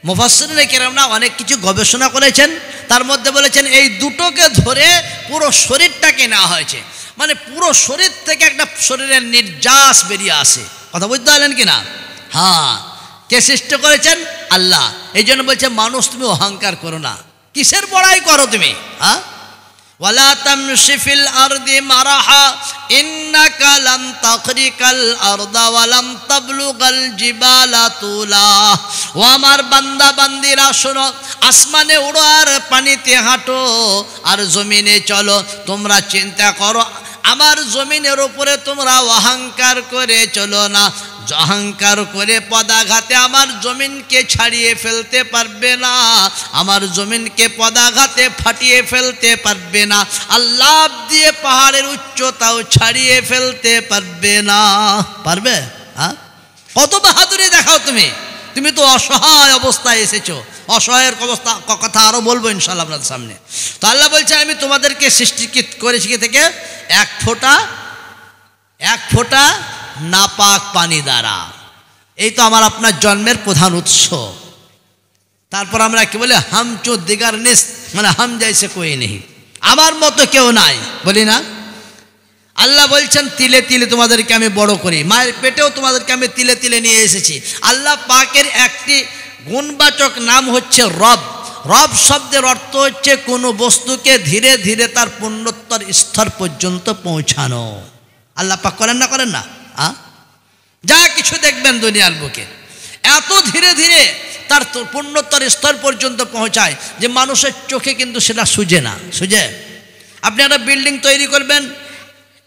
মুফাসসিরিনে কেরামরা অনেক কিছু গবেষণা করেছেন, তার মধ্যে বলেছেন এই দুটোকে ধরে পুরো শরীরটাকে নেওয়া হয়েছে, মানে পুরো শরীর থেকে একটা শরীরের নির্যাস বেরিয়ে আসে। কথা বুঝতে পারলেন কিনা? হ্যাঁ, কে সৃষ্টি করেছেন? আল্লাহ। এই জন্য বলছে মানুষ তুমি অহংকার করো না। কিসের বড়াই করো তুমি? হ্যাঁ, ওয়ালা তামশি ফিল আরদি মারাহা ইন্নাকা লান তাখরিকাল আরদা ওয়া লাম তাবলুগাল জিবালা তুলা। ও আমার বান্দা বান্দিরা শোনো, আসমানে উড়ো আর পানিতে হাঁটো আর জমিনে চলো। তোমরা চিন্তা করো আমার জমিনের উপরে তোমরা অহংকার করে চলো না, অহংকার করে পদাঘাতে আমার জমিনকে ছাড়িয়ে ফেলতে পারবে না, আমার জমিনকে পদাঘাতে ফাটিয়ে ফেলতে পারবে না, আল্লাহ দিয়ে পাহাড়ের উচ্চতাও ছাড়িয়ে ফেলতে পারবে না। পারবে? হ্যাঁ, কত বাহাদুরি দেখাও তুমি। তুমি তো অসহায় অবস্থায় এসেছো, অসহায়ের অবস্থা কথা আরও বলবো ইনশাআল্লাহ আপনাদের সামনে। তো আল্লাহ বলছেন আমি তোমাদেরকে সৃষ্টি করেছি থেকে এক ফোঁটা নাপাক পানি দ্বারা। এই তো আমার আপনার জন্মের প্রধান উৎস। তারপর আমরা কি বলে, হাম চো দিগার নিস, মানে হাম যাইছে কই নেই, আমার মতো কেউ নাই, বলি না? আল্লাহ বলছেন তিলে তিলে তোমাদেরকে আমি বড় করি, মায়ের পেটেও তোমাদেরকে আমি তিলে তিলে নিয়ে এসেছি। আল্লাহ পাকের একটি গুণবাচক নাম হচ্ছে রব। রব শব্দের অর্থ হচ্ছে কোনো বস্তুকে ধীরে ধীরে তার পূর্ণোত্তর স্তর পর্যন্ত পৌঁছানো। আল্লাহ পাক করেন না? যা কিছু দেখবেন দুনিয়ার বুকে এত ধীরে ধীরে তার পূর্ণোত্তর স্তর পর্যন্ত পৌঁছায় যে মানুষের চোখে কিন্তু সেটা সুজে না। আপনি একটা বিল্ডিং তৈরি করবেন,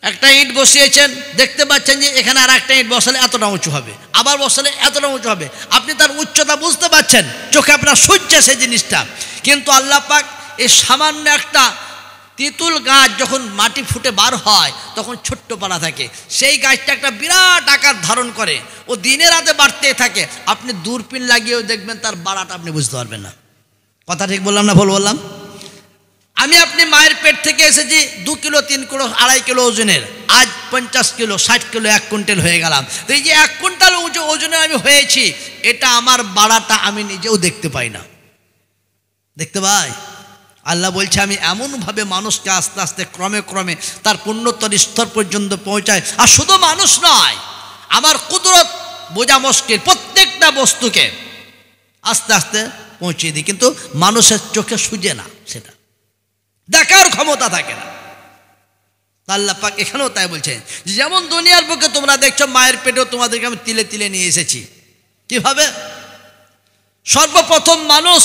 একটা ইট বসিয়েছেন, দেখতে পাচ্ছেন যে এখানে আর একটা ইট বসালে এতটা উঁচু হবে, আবার বসালে এতটা উঁচু হবে, আপনি তার উচ্চতা বুঝতে পাচ্ছেন, চোখে আপনার সূর্যে সেই জিনিসটা। কিন্তু আল্লাহ পাক এই সামান্য একটা তিতুল গাছ যখন মাটি ফুটে বার হয় তখন ছোট্ট পাড়া থাকে, সেই গাছটা একটা বিরাট আকার ধারণ করে, ও দিনে রাতে বাড়তে থাকে। আপনি দূরবীন লাগিয়েও দেখবেন তার বাড়াটা আপনি বুঝতে পারবেন না। কথা ঠিক বললাম না ভুল বললাম? আমি আপনি মায়ের পেট থেকে এসেছি 2 কিলো 3 কিলো 2.5 কিলো ওজনের, আজ 50 কিলো 60 কিলো 1 কুইন্টাল হয়ে গেলাম। তো এই যে 1 কুইন্টাল ওজনের আমি হয়েছি, এটা আমার বাড়াটা আমি নিজেও দেখতে পাই না। দেখতে পাই? আল্লাহ বলছে আমি এমনভাবে মানুষকে আস্তে আস্তে ক্রমে ক্রমে তার পূর্ণোত্তর স্তর পর্যন্ত পৌঁছায়। আর শুধু মানুষ নয়, আমার কুদরত বোঝা মুশকিল, প্রত্যেকটা বস্তুকে আস্তে আস্তে পৌঁছিয়ে দিই, কিন্তু মানুষের চোখে সুজে না, সেটা দেখার ক্ষমতা থাকে না। আল্লাহ পাক এখানেও তাই বলছে, যেমন দুনিয়ার বুকে তোমরা দেখছো মায়ের পেটেও তোমাদেরকে আমি তিলে তিলে নিয়ে এসেছি। কিভাবে? সর্বপ্রথম মানুষ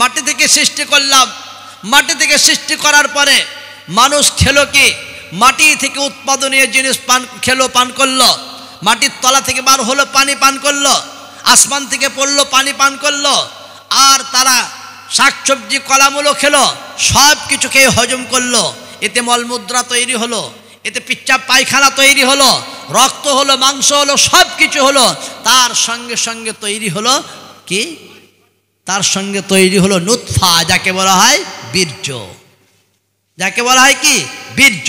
মাটি থেকে সৃষ্টি করলাম, মাটি থেকে সৃষ্টি করার পরে মানুষ খেলো কি? মাটি থেকে উৎপাদনীয় জিনিস পান করলো, মাটির তলা থেকে বার হলো পানি পান করলো, আসমান থেকে পড়লো পানি পান করলো, আর তারা শাকসবজি কলামূলো খেলো, সব কিছু খেয়ে হজম করলো। এতে মলমুদ্রা তৈরি হলো, এতে পিচ্চাপ পায়খানা তৈরি হলো, রক্ত হলো, মাংস হলো, সব কিছু হলো। তার সঙ্গে সঙ্গে তৈরি হলো কি? তার সঙ্গে তৈরি হলো নুতফা, যাকে বলা হয় বীর্য। যাকে বলা হয় কি? বীর্য।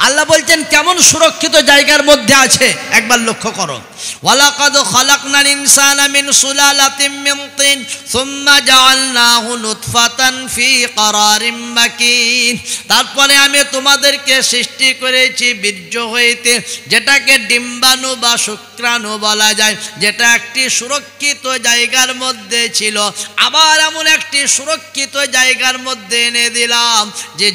আল্লাহ বলছেন কেমন সুরক্ষিত জায়গার মধ্যে আছে একবার লক্ষ্য করো। ওয়ালাকাদ খালাকনাল ইনসানা মিন সুলালাতিন মিন তিন সুম্মা জাআলনাহু নুতফাতান ফি ক্বারারিম মাকিন। তারপরে আমি তোমাদেরকে সৃষ্টি করেছি বীর্য হইতে, যেটাকে ডিম্বাণু বা শুক্রাণু বলা যায়, যেটা একটি সুরক্ষিত জায়গার মধ্যে ছিল। আবার এমন একটি সুরক্ষিত জায়গার মধ্যে এনে দিলাম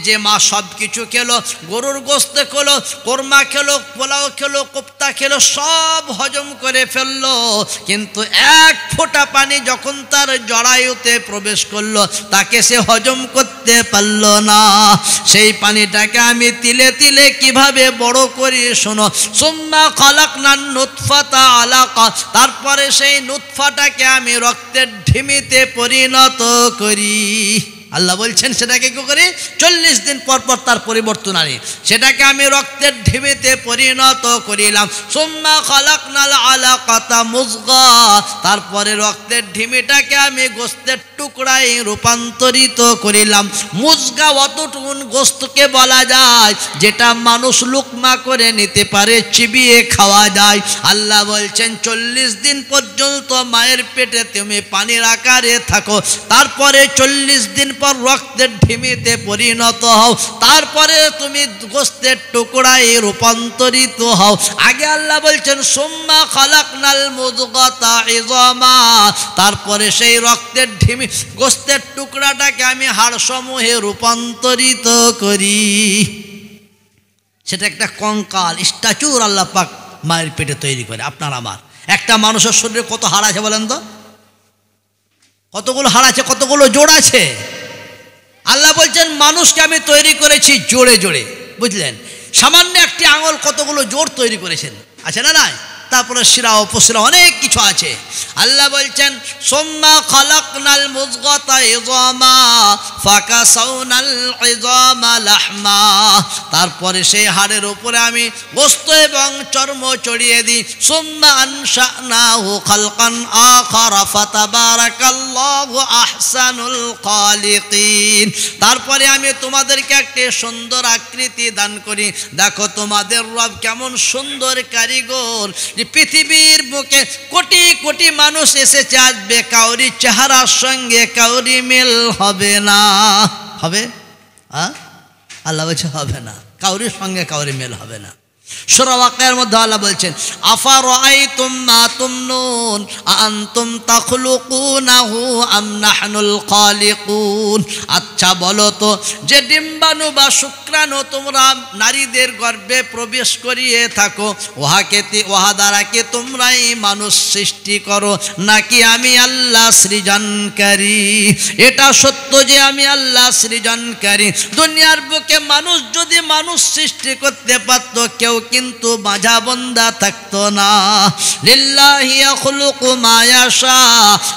যে মা সব কিছু খেলো, গরুর গোস্ত খেলো, কোরমা খেলো, পোলাও খেলো, কোপ্তা খেলো, সব হজম করে ফেললো, কিন্তু 1 ফোঁটা পানি যখন তার জরায়ুতে প্রবেশ করলো তাকে সে হজম করতে পারলো না। সেই পানিটাকে আমি তিলে তিলে কিভাবে বড় করি শোনো। সুম্মা খালাকনান নুতফাতা আলাকা, তারপরে সেই নুতফাটাকে আমি রক্তের ঢিমিতে পরিণত করি। আল্লাহ বলছেন সেটাকে কি করি? 40 দিন পর পর তার পরিবর্তন আনি, সেটাকে আমি রক্তের ঢিবিতে পরিণত করিলাম। সুম্মা খালাকনাল আলাকাতা মুযগা, তারপরে রক্তের ঢিমিটাকে আমি গোস্তের টুকরায় রূপান্তরিত করিলাম। মুযগা অতটুকুন গোস্তকে বলা যায় যেটা মানুষ লুকমা করে নিতে পারে, চিবিয়ে খাওয়া যায়। আল্লাহ বলছেন 40 দিন পর্যন্ত মায়ের পেটে তুমি পানির আকারে থাকো, তারপরে 40 দিন পর রক্তের ঢিমিতে পরিণত হও, তারপরে তুমি গোস্তের টুকরায় রূপান্তরিত হও। আগে আল্লাহ বলছেন সুম্মা খালাকনাল মুযগাতা ইযামা, তারপরে সেই রক্তের ঢিমি গোস্তের টুকরাটাকে আমি হাড়সমূহে রূপান্তরিত করি। সেটা একটা কঙ্কাল স্ট্যাচুর আল্লাহ পাক মায়ের পেটে তৈরি করে। আপনার আমার একটা মানুষের শরীরে কত হাড় আছে বলেন তো? কতগুলো হাড় আছে, কতগুলো জোড় আছে? আল্লাহ বলছেন মানুষকে আমি তৈরি করেছি জোড়ে জোড়ে, বুঝলেন? সামান্য একটি আঙুল কতগুলো জোড় তৈরি করেছেন, আছে না নাই? তারপরে শিরা উপশিরা অনেক কিছু আছে। আল্লাহ বলছেন সুম্মা খালাকনাল মুযগাতা ইযামা ফাকাসাউনাল ইযামা লাহমা, তারপরে সেই হাড়ের উপরে আমি গোশত এবং চর্ম চড়িয়ে দিই। সুম্মা আনশানাহু খালকান আখারা ফাতাবারাকাল্লাহু আহসানুল খালিকিন, তারপরে আমি তোমাদেরকে একটি সুন্দর আকৃতি দান করি। দেখো তোমাদের রব কেমন সুন্দর কারিগর, পৃথিবীর বুকে কোটি কোটি মানুষ এসেছে, আসবে, কাউরি চেহারার সঙ্গে কাউরি মিল হবে না। হবে? আল্লাহ বলছে হবে না, কাউরির সঙ্গে কাউরি মিল হবে না। সূরা ওয়াকিয়ার মধ্যে আল্লাহ বলছেন আফারাআইতুম মা তুমনুন আনতুম তাখলুকুনাহু আম নাহনুল খালিকুন, আচ্ছা বলো তো যে ডিম্বাণু বা শুক্রাণু তোমরা নারীদের গর্ভে প্রবেশ করিয়ে থাকো, উহা দ্বারা কি তোমরাই মানুষ সৃষ্টি করো নাকি আমি আল্লাহ সৃজনকারী? এটা সত্য যে আমি আল্লাহ সৃজনকারী। দুনিয়ার বুকে মানুষ যদি মানুষ সৃষ্টি করতে পারত, কেউ কিন্তু বাঁধা বন্ধা থাকতো না। লিল্লাহি ইয়াখলুকু মা ইয়াশা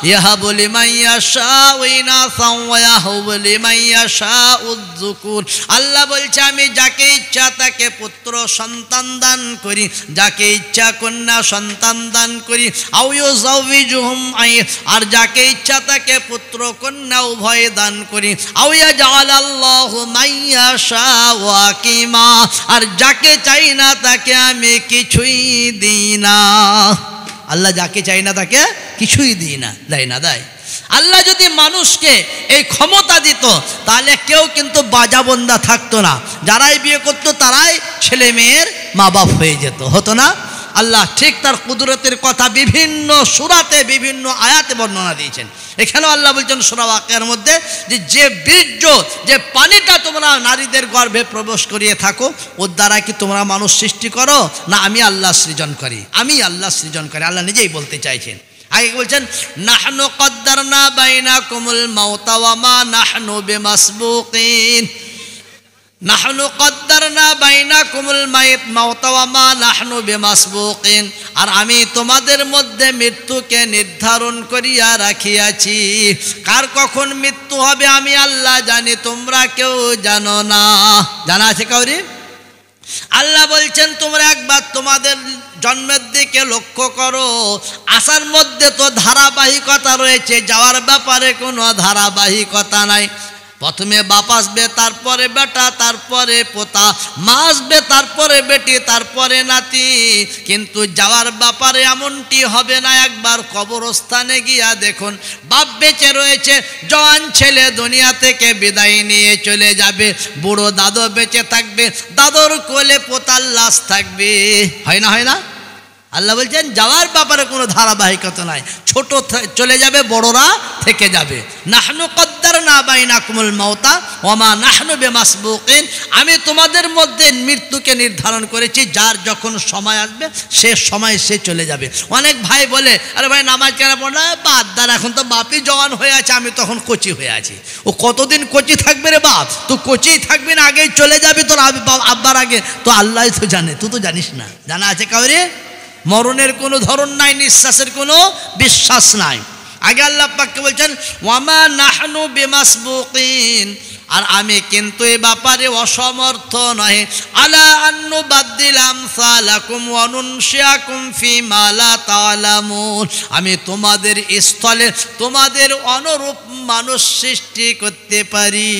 ইয়াহাবু লিমান ইয়াশাউ ইনাসান ওয়া ইয়াহাবু লিমান ইয়াশাউ যুকুর। আল্লাহ বলছে আমি যাকে ইচ্ছা তাকে পুত্র সন্তান দান করি, যাকে ইচ্ছা কন্যা সন্তান দান করি। আও ইউযাওয়িজুহুম আর যাকে ইচ্ছা তাকে পুত্র কন্যা উভয় দান করি। আও ইয়াজআলাল্লাহু মান ইয়াশাউ আকিমা আর যাকে চাই না তাকে আমি কিছুই দিই না। আল্লাহ যাকে চাই না তাকে কিছুই দিই না, দেয় না দেয়। আল্লাহ যদি মানুষকে এই ক্ষমতা দিত তাহলে কেউ কিন্তু বাজাবন্দা থাকতো না, যারাই বিয়ে করতো তারাই ছেলে মেয়ের মা বাপ হয়ে যেত, হতো না? আল্লাহ ঠিক তার কুদরতের কথা বিভিন্ন সূরাতে বিভিন্ন আয়াতে বর্ণনা দিয়েছেন। এখানেও আল্লাহ বলছেন সূরা ওয়াকিয়ার মধ্যে যে বীর্য, যে পানিটা তোমরা নারীদের গর্ভে প্রবেশ করিয়ে থাকো, ওর দ্বারা কি তোমরা মানুষ সৃষ্টি করো না আমি আল্লাহ সৃজন করি? আমি আল্লাহ সৃজন করি, আল্লাহ নিজেই বলতে চাইছেন। আগে বলছেন নাহনু কদ্দারনা বাইনাকুমুল মাউতা ওয়া মা নাহনু বিমাসবুকিন, নাহনু কদ্দারনা বাইনাকুমুল মাউতা ওয়া মা নাহনু বিমাসবুকিন, আর আমি তোমাদের মধ্যে মৃত্যুকে নির্ধারণ করিয়া রাখিয়াছি। কার কখন মৃত্যু হবে আমি আল্লাহ জানি, তোমরা কেউ জানো না। জানা আছে কাউরি? আল্লাহ বলছেন তোমরা একবার তোমাদের জন্মের দিকে লক্ষ্য করো, আসার মধ্যে তো ধারাবাহিকতা রয়েছে, যাওয়ার ব্যাপারে কোনো ধারাবাহিকতা নাই। প্রথমে বাপ আসবে, তারপরে বেটা, তারপরে পোতা, মা আসবে, তারপরে বেটি, তারপরে নাতি। কিন্তু যাওয়ার ব্যাপারে এমনটি হবে না। একবার কবরস্থানে গিয়া দেখুন, বাপ বেঁচে রয়েছে, জওয়ান ছেলে দুনিয়া থেকে বিদায় নিয়ে চলে যাবে, বুড়ো দাদু বেঁচে থাকবে, দাদুর কোলে পোতার লাশ থাকবে। হয় না? হয় না? আল্লাহ বলছেন যাওয়ার ব্যাপারে কোনো ধারাবাহিকতা নাই, ছোট চলে যাবে, বড়রা থেকে যাবে। নাহনু কদ্দারনা বাইনাকুমুল মাউতা ওয়া মা নাহনু বিমাসবুকিন, আমি তোমাদের মধ্যে মৃত্যুকে নির্ধারণ করেছি, যার যখন সময় আসবে সে সময় সে চলে যাবে। অনেক ভাই বলে আরে ভাই নামাজ কেন পড়ে? বাদ দার, এখন তো বাপই জওয়ান হয়ে আছে, আমি তখন কচি হয়ে আছি। ও কতদিন কচি থাকবে রে বাপ? তুই কচিই থাকবি না, আগেই চলে যাবি তোর আব্বার আগে, তো আল্লাহ তো জানে, তুই তো জানিস না। জানা আছে কাউরে? মরণের কোনো ধরন নাই, নিঃশ্বাসের কোনো বিশ্বাস নাই। আগে আল্লাহ পাককে বলছেন ওয়ামা নাহনু বিমাসবুকিন, আর আমি কিন্তু এই ব্যাপারে অসমর্থ নয়। আলা আন্নু বাদ্দিল আমসালাকুম ওয়া নুনশিয়াকুম ফিমা লা তা'লামুন, আমি তোমাদের স্থলে তোমাদের অনুরূপ মানুষ সৃষ্টি করতে পারি।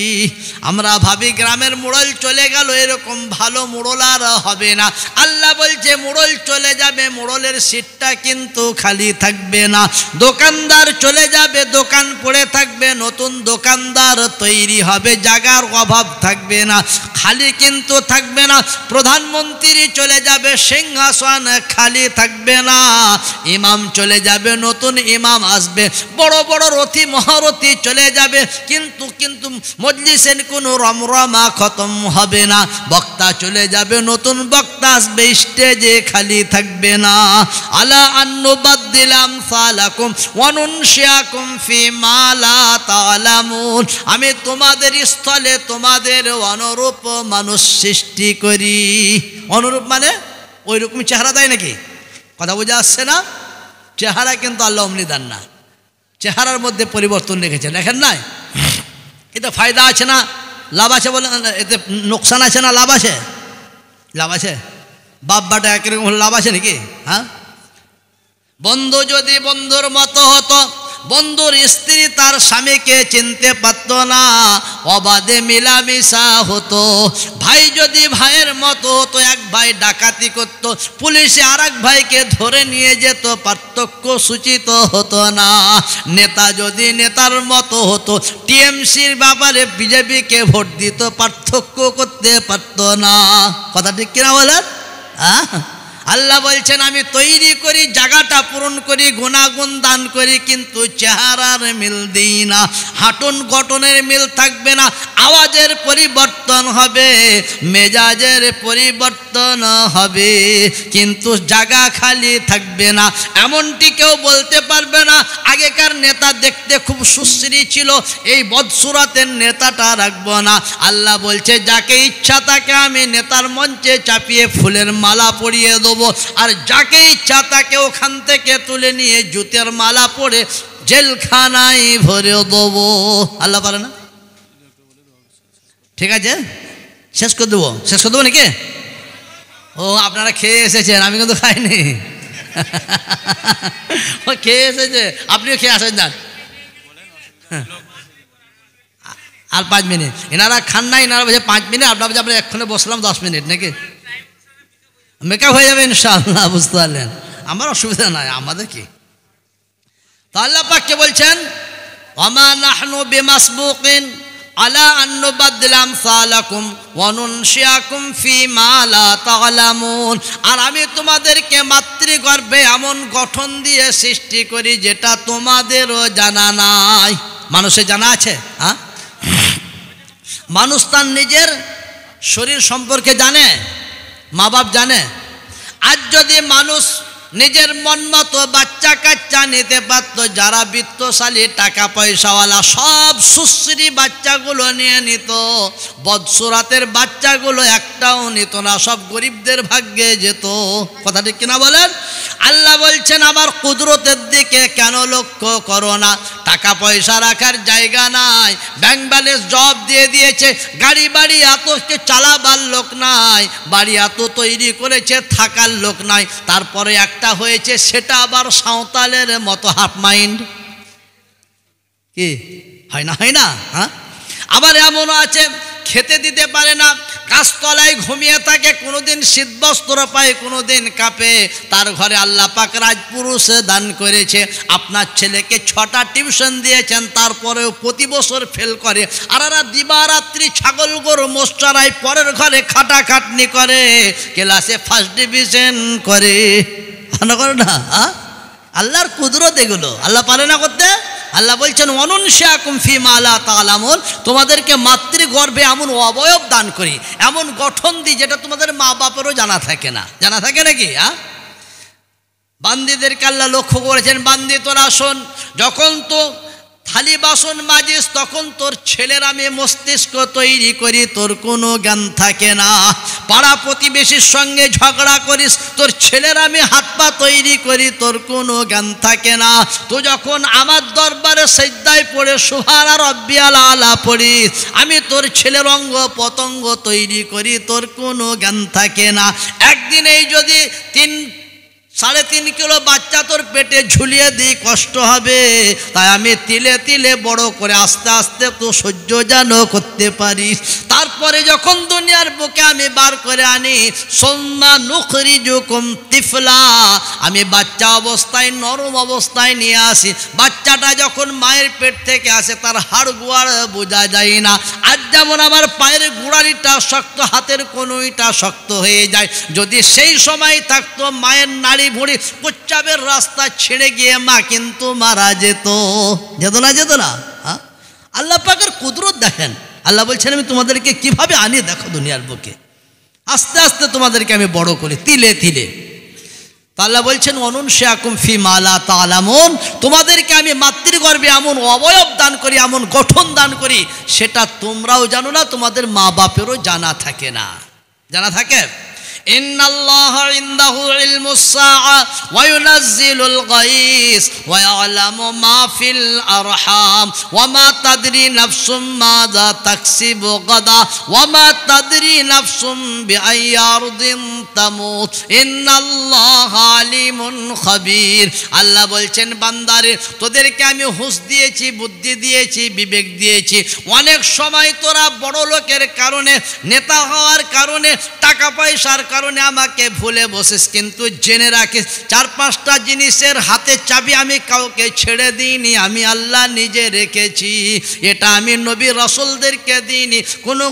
আমরা ভাবি গ্রামের মোড়ল চলে গেল, এরকম ভালো মোড়ল আর হবে না। আল্লাহ বলছে মোড়ল চলে যাবে, মোড়লের সিটটা কিন্তু খালি থাকবে না। দোকানদার চলে যাবে, দোকান পড়ে থাকবে, নতুন দোকানদার তৈরি হবে, জায়গার অভাব থাকবে না, খালি কিন্তু থাকবে না। প্রধানমন্ত্রী চলে যাবে, সিংহাসন খালি থাকবে না। ইমাম চলে যাবে, নতুন ইমাম আসবে। বড় বড় রথী মহারথী চলে যাবে, কিন্তু মজলিসের কোনো রমরমা খতম হবে না। বক্তা চলে যাবে, নতুন বক্তা আসবে, স্টেজে খালি থাকবে না। আলা আন্নু বাদ্দিল আমসালাকুম ওয়া নুনশিয়াকুম ফিমা লা তা'লামুন, আমি তোমাদের স্থলে তোমাদের অনুরূপ মানুষ সৃষ্টি করি। অনুরূপ মানে ওই রকম চেহারা দেয় নাকি? কথা বোঝা আসছে না? চেহারা কিন্তু আল্লাহ অমনি দেন না, চেহারার মধ্যে পরিবর্তন রেখেছে। দেখেন নাই, এতে ফায়দা আছে না লাভ আছে? বলে এতে নোকসান আছে না লাভ আছে? লাভ আছে। বাপ বাটা একরকম লাভ আছে নাকি? হ্যাঁ, বন্ধু যদি বন্ধুর মতো হতো, বন্ধুর স্ত্রী তার স্বামীকে চিনতে পারত না, অবাধে মিলামিশা হতো। ভাই যদি ভাইয়ের মতো হতো, এক ভাই ডাকাতি করত, পুলিশে আর এক ভাইকে ধরে নিয়ে যেত, পার্থক্য সূচিত হতো না। নেতা যদি নেতার মতো হতো, টিএমসির ব্যাপারে বিজেপিকে ভোট দিত, পার্থক্য করতে পারত না। কথা ঠিক কিনা বলেন? আল্লাহ বলছেন আমি তৈরি করি, জায়গাটা পূরণ করি, গুণাগুণ দান করি, কিন্তু চেহারার মিল দিই না। হাঁটুন গঠনের মিল থাকবে না, আওয়াজের পরিবর্তন হবে, মেজাজের পরিবর্তন হবে, কিন্তু জায়গা খালি থাকবে না। এমনটি কেউ বলতে পারবে না আগেকার নেতা দেখতে খুব সুশ্রী ছিল, এই বদসুরাতের নেতাটা রাখবো না। আল্লাহ বলছে যাকে ইচ্ছা তাকে আমি নেতার মঞ্চে চাপিয়ে ফুলের মালা পরিয়ে দেবো, আর যাকে ইচ্ছা তাকে ওখান থেকে তুলে নিয়ে জুতের মালা পরে জেলখানায় ভরে দেবো। আল্লাহ পারে না? ঠিক আছে, শেষ করে দেবো। শেষ করে দেবো নাকি? ও আপনারা খেয়ে এসেছেন, আমি কিন্তু খাইনি। ও খেয়ে এসেছে, আপনিও খেয়ে আসেন যান। আর 5 মিনিট এনারা খান না, এনারা বলছে 5 মিনিট, আপনার বলছে আমরা এক্ষণে বসলাম 10 মিনিট নাকি? মেকআপ হয়ে যাবে ইনশাআল্লাহ, বুঝতে পারলেন? আমার অসুবিধা নাই, আমাদের কি। তো আল্লাহ পাককে বলছেন ওমা নাহনু বিমাসবুকিন আলা আন নুবাদদিলা আমসালাকুম ওয়া নুনশিয়াকুম ফিমা লা তা'লামুন। আর আমি তোমাদেরকে মাতৃগর্ভে এমন গঠন দিয়ে সৃষ্টি করি যেটা তোমাদেরও জানা নাই। মানুষের জানা আছে? হ্যাঁ, মানুষ তার নিজের শরীর সম্পর্কে জানে? মা বাপ জানে? আজ যদি মানুষ নিজের মন মতো বাচ্চা কাচ্চা নিতে পারত, যারা বিত্তশালী টাকা পয়সাওয়ালা সব সুশ্রী বাচ্চাগুলো নিয়ে নিত, বদসুরাতের বাচ্চাগুলো একটাও নিত না, সব গরিবদের ভাগ্যে যেত। কথা ঠিক কিনা বলেন? আল্লাহ বলছেন আমার কুদরতের দিকে কেন লক্ষ্য করো না? টাকা পয়সা রাখার জায়গা নাই, ব্যাংক ব্যালেন্স জব দিয়ে দিয়েছে, গাড়ি বাড়ি এত চালাবার লোক নাই, বাড়ি এত তৈরি করেছে থাকার লোক নাই, তারপরে একটা হয়েছে সেটা আবার সাঁওতালের মতো হাফ মাইন্ড। কি হয় না? হয় না? হ্যাঁ, আবার এমনও আছে খেতে দিতে পারে না, গাছতলায় ঘুমিয়ে থাকে, কোনোদিন শীতবস্ত্র পায়, কোনোদিন কাঁপে। তার ঘরে আল্লাহ পাক রাজপুরুষ দান করেছে। আপনার ছেলেকে 6টা টিউশন দিয়েছেন, তারপরেও প্রতি বছর ফেল করে। আর এরা দিবারাত্রি ছাগল গরু মোষ চড়ায়, পরের ঘরে খাটাখাটনি করে, ক্লাসে ফার্স্ট ডিভিশন করে। করে না? আল্লাহর কুদরত এগুলো, আল্লাহ পারে না করতে? আল্লাহ বলছেন অনুনশিয়াকুম ফিমা লা তা'লামুন, তোমাদেরকে মাতৃগর্ভে এমন অবয়ব দান করি, এমন গঠন দিই যেটা তোমাদের মা বাপেরও জানা থাকে না। জানা থাকে নাকি? বান্দিদেরকে আল্লাহ লক্ষ্য করেছেন, বান্দি তোরা শোন, যখন তো থালি বাসন মাজিস তখন তোর ছেলের আমি মস্তিষ্ক তৈরি করি, তোর কোনো জ্ঞান থাকে না। পাড়া প্রতিবেশীর সঙ্গে ঝগড়া করিস, তোর ছেলের আমি হাত পা তৈরি করি, তোর কোনো জ্ঞান থাকে না। তো যখন আমার দরবারে সিজদায় পড়ে সুবহান রাব্বিয়াল আলা পড়িস, আমি তোর ছেলের অঙ্গ পতঙ্গ তৈরি করি, তোর কোনো জ্ঞান থাকে না। একদিনেই যদি 3.5 কিলো বাচ্চা তোর পেটে ঝুলিয়ে দিই কষ্ট হবে, তাই আমি তিলে তিলে বড় করে আস্তে আস্তে তো সহ্য যেন করতে পারি। তারপরে যখন দুনিয়ার বুকে আমি বার করে আনি, সুম্মা নুখরিজুকুম তিফলা, আমি বাচ্চা অবস্থায় নরম অবস্থায় নিয়ে আসি। বাচ্চাটা যখন মায়ের পেট থেকে আসে তার হাড় গোড় বোঝা যায় না। আজ যেমন আমার পায়ের গোড়ালিটা শক্ত, হাতের কনুইটা শক্ত হয়ে যায়, যদি সেই সময় থাকতো মায়ের নাড়ি ভুঁড়ি প্রচ্চাবের রাস্তা ছেড়ে গিয়ে মা কিন্তু মারা যেত। যেত না? যেত না? আল্লাহ পাকের কুদরত দেখেন। আল্লাহ বলছেন আমি তোমাদেরকে কিভাবে আনি দেখো দুনিয়ার বুকে, আস্তে আস্তে তোমাদেরকে আমি বড় করি তিলে তিলে। তা আল্লাহ বলছেন অনুনশিয়াকুম ফি মা লা তা'লামুন, তোমাদেরকে আমি মাতৃগর্ভে এমন অবয়ব দান করি, এমন গঠন দান করি, সেটা তোমরাও জানো না, তোমাদের মা বাপেরও জানা থাকে না। জানা থাকে? ইন্নাল্লাহা ইনদাহু ইলমুস সাআ ওয়া ইউনাজ্জিলুল গায়স ওয়া ইয়ালামু মা ফিল আরহাম ওয়া মা তাদরি নাফসুম মাযা তাকসিবু গাদা ওয়া মা তাদরি নাফসুম বিআইয়ি আরদিন তামুত ইন্নাল্লাহা আলিমুন খাবীর। আল্লাহ বলছেন বান্দারে, তোদেরকে আমি হুঁশ দিয়েছি, বুদ্ধি দিয়েছি, বিবেক দিয়েছি। অনেক সময় তোরা বড় লোকের কারণে, নেতা হওয়ার কারণে, টাকা পয়সার কারণে আমাকে ভুলে বসিস, কিন্তু জেনে রাখিস 4-5টা জিনিসের হাতে চাবি আমি কাউকে ছেড়ে দিইনি, আমি আল্লাহ নিজে রেখেছি। এটা আমি নবী রাসূলদেরকে দিইনি, কোনো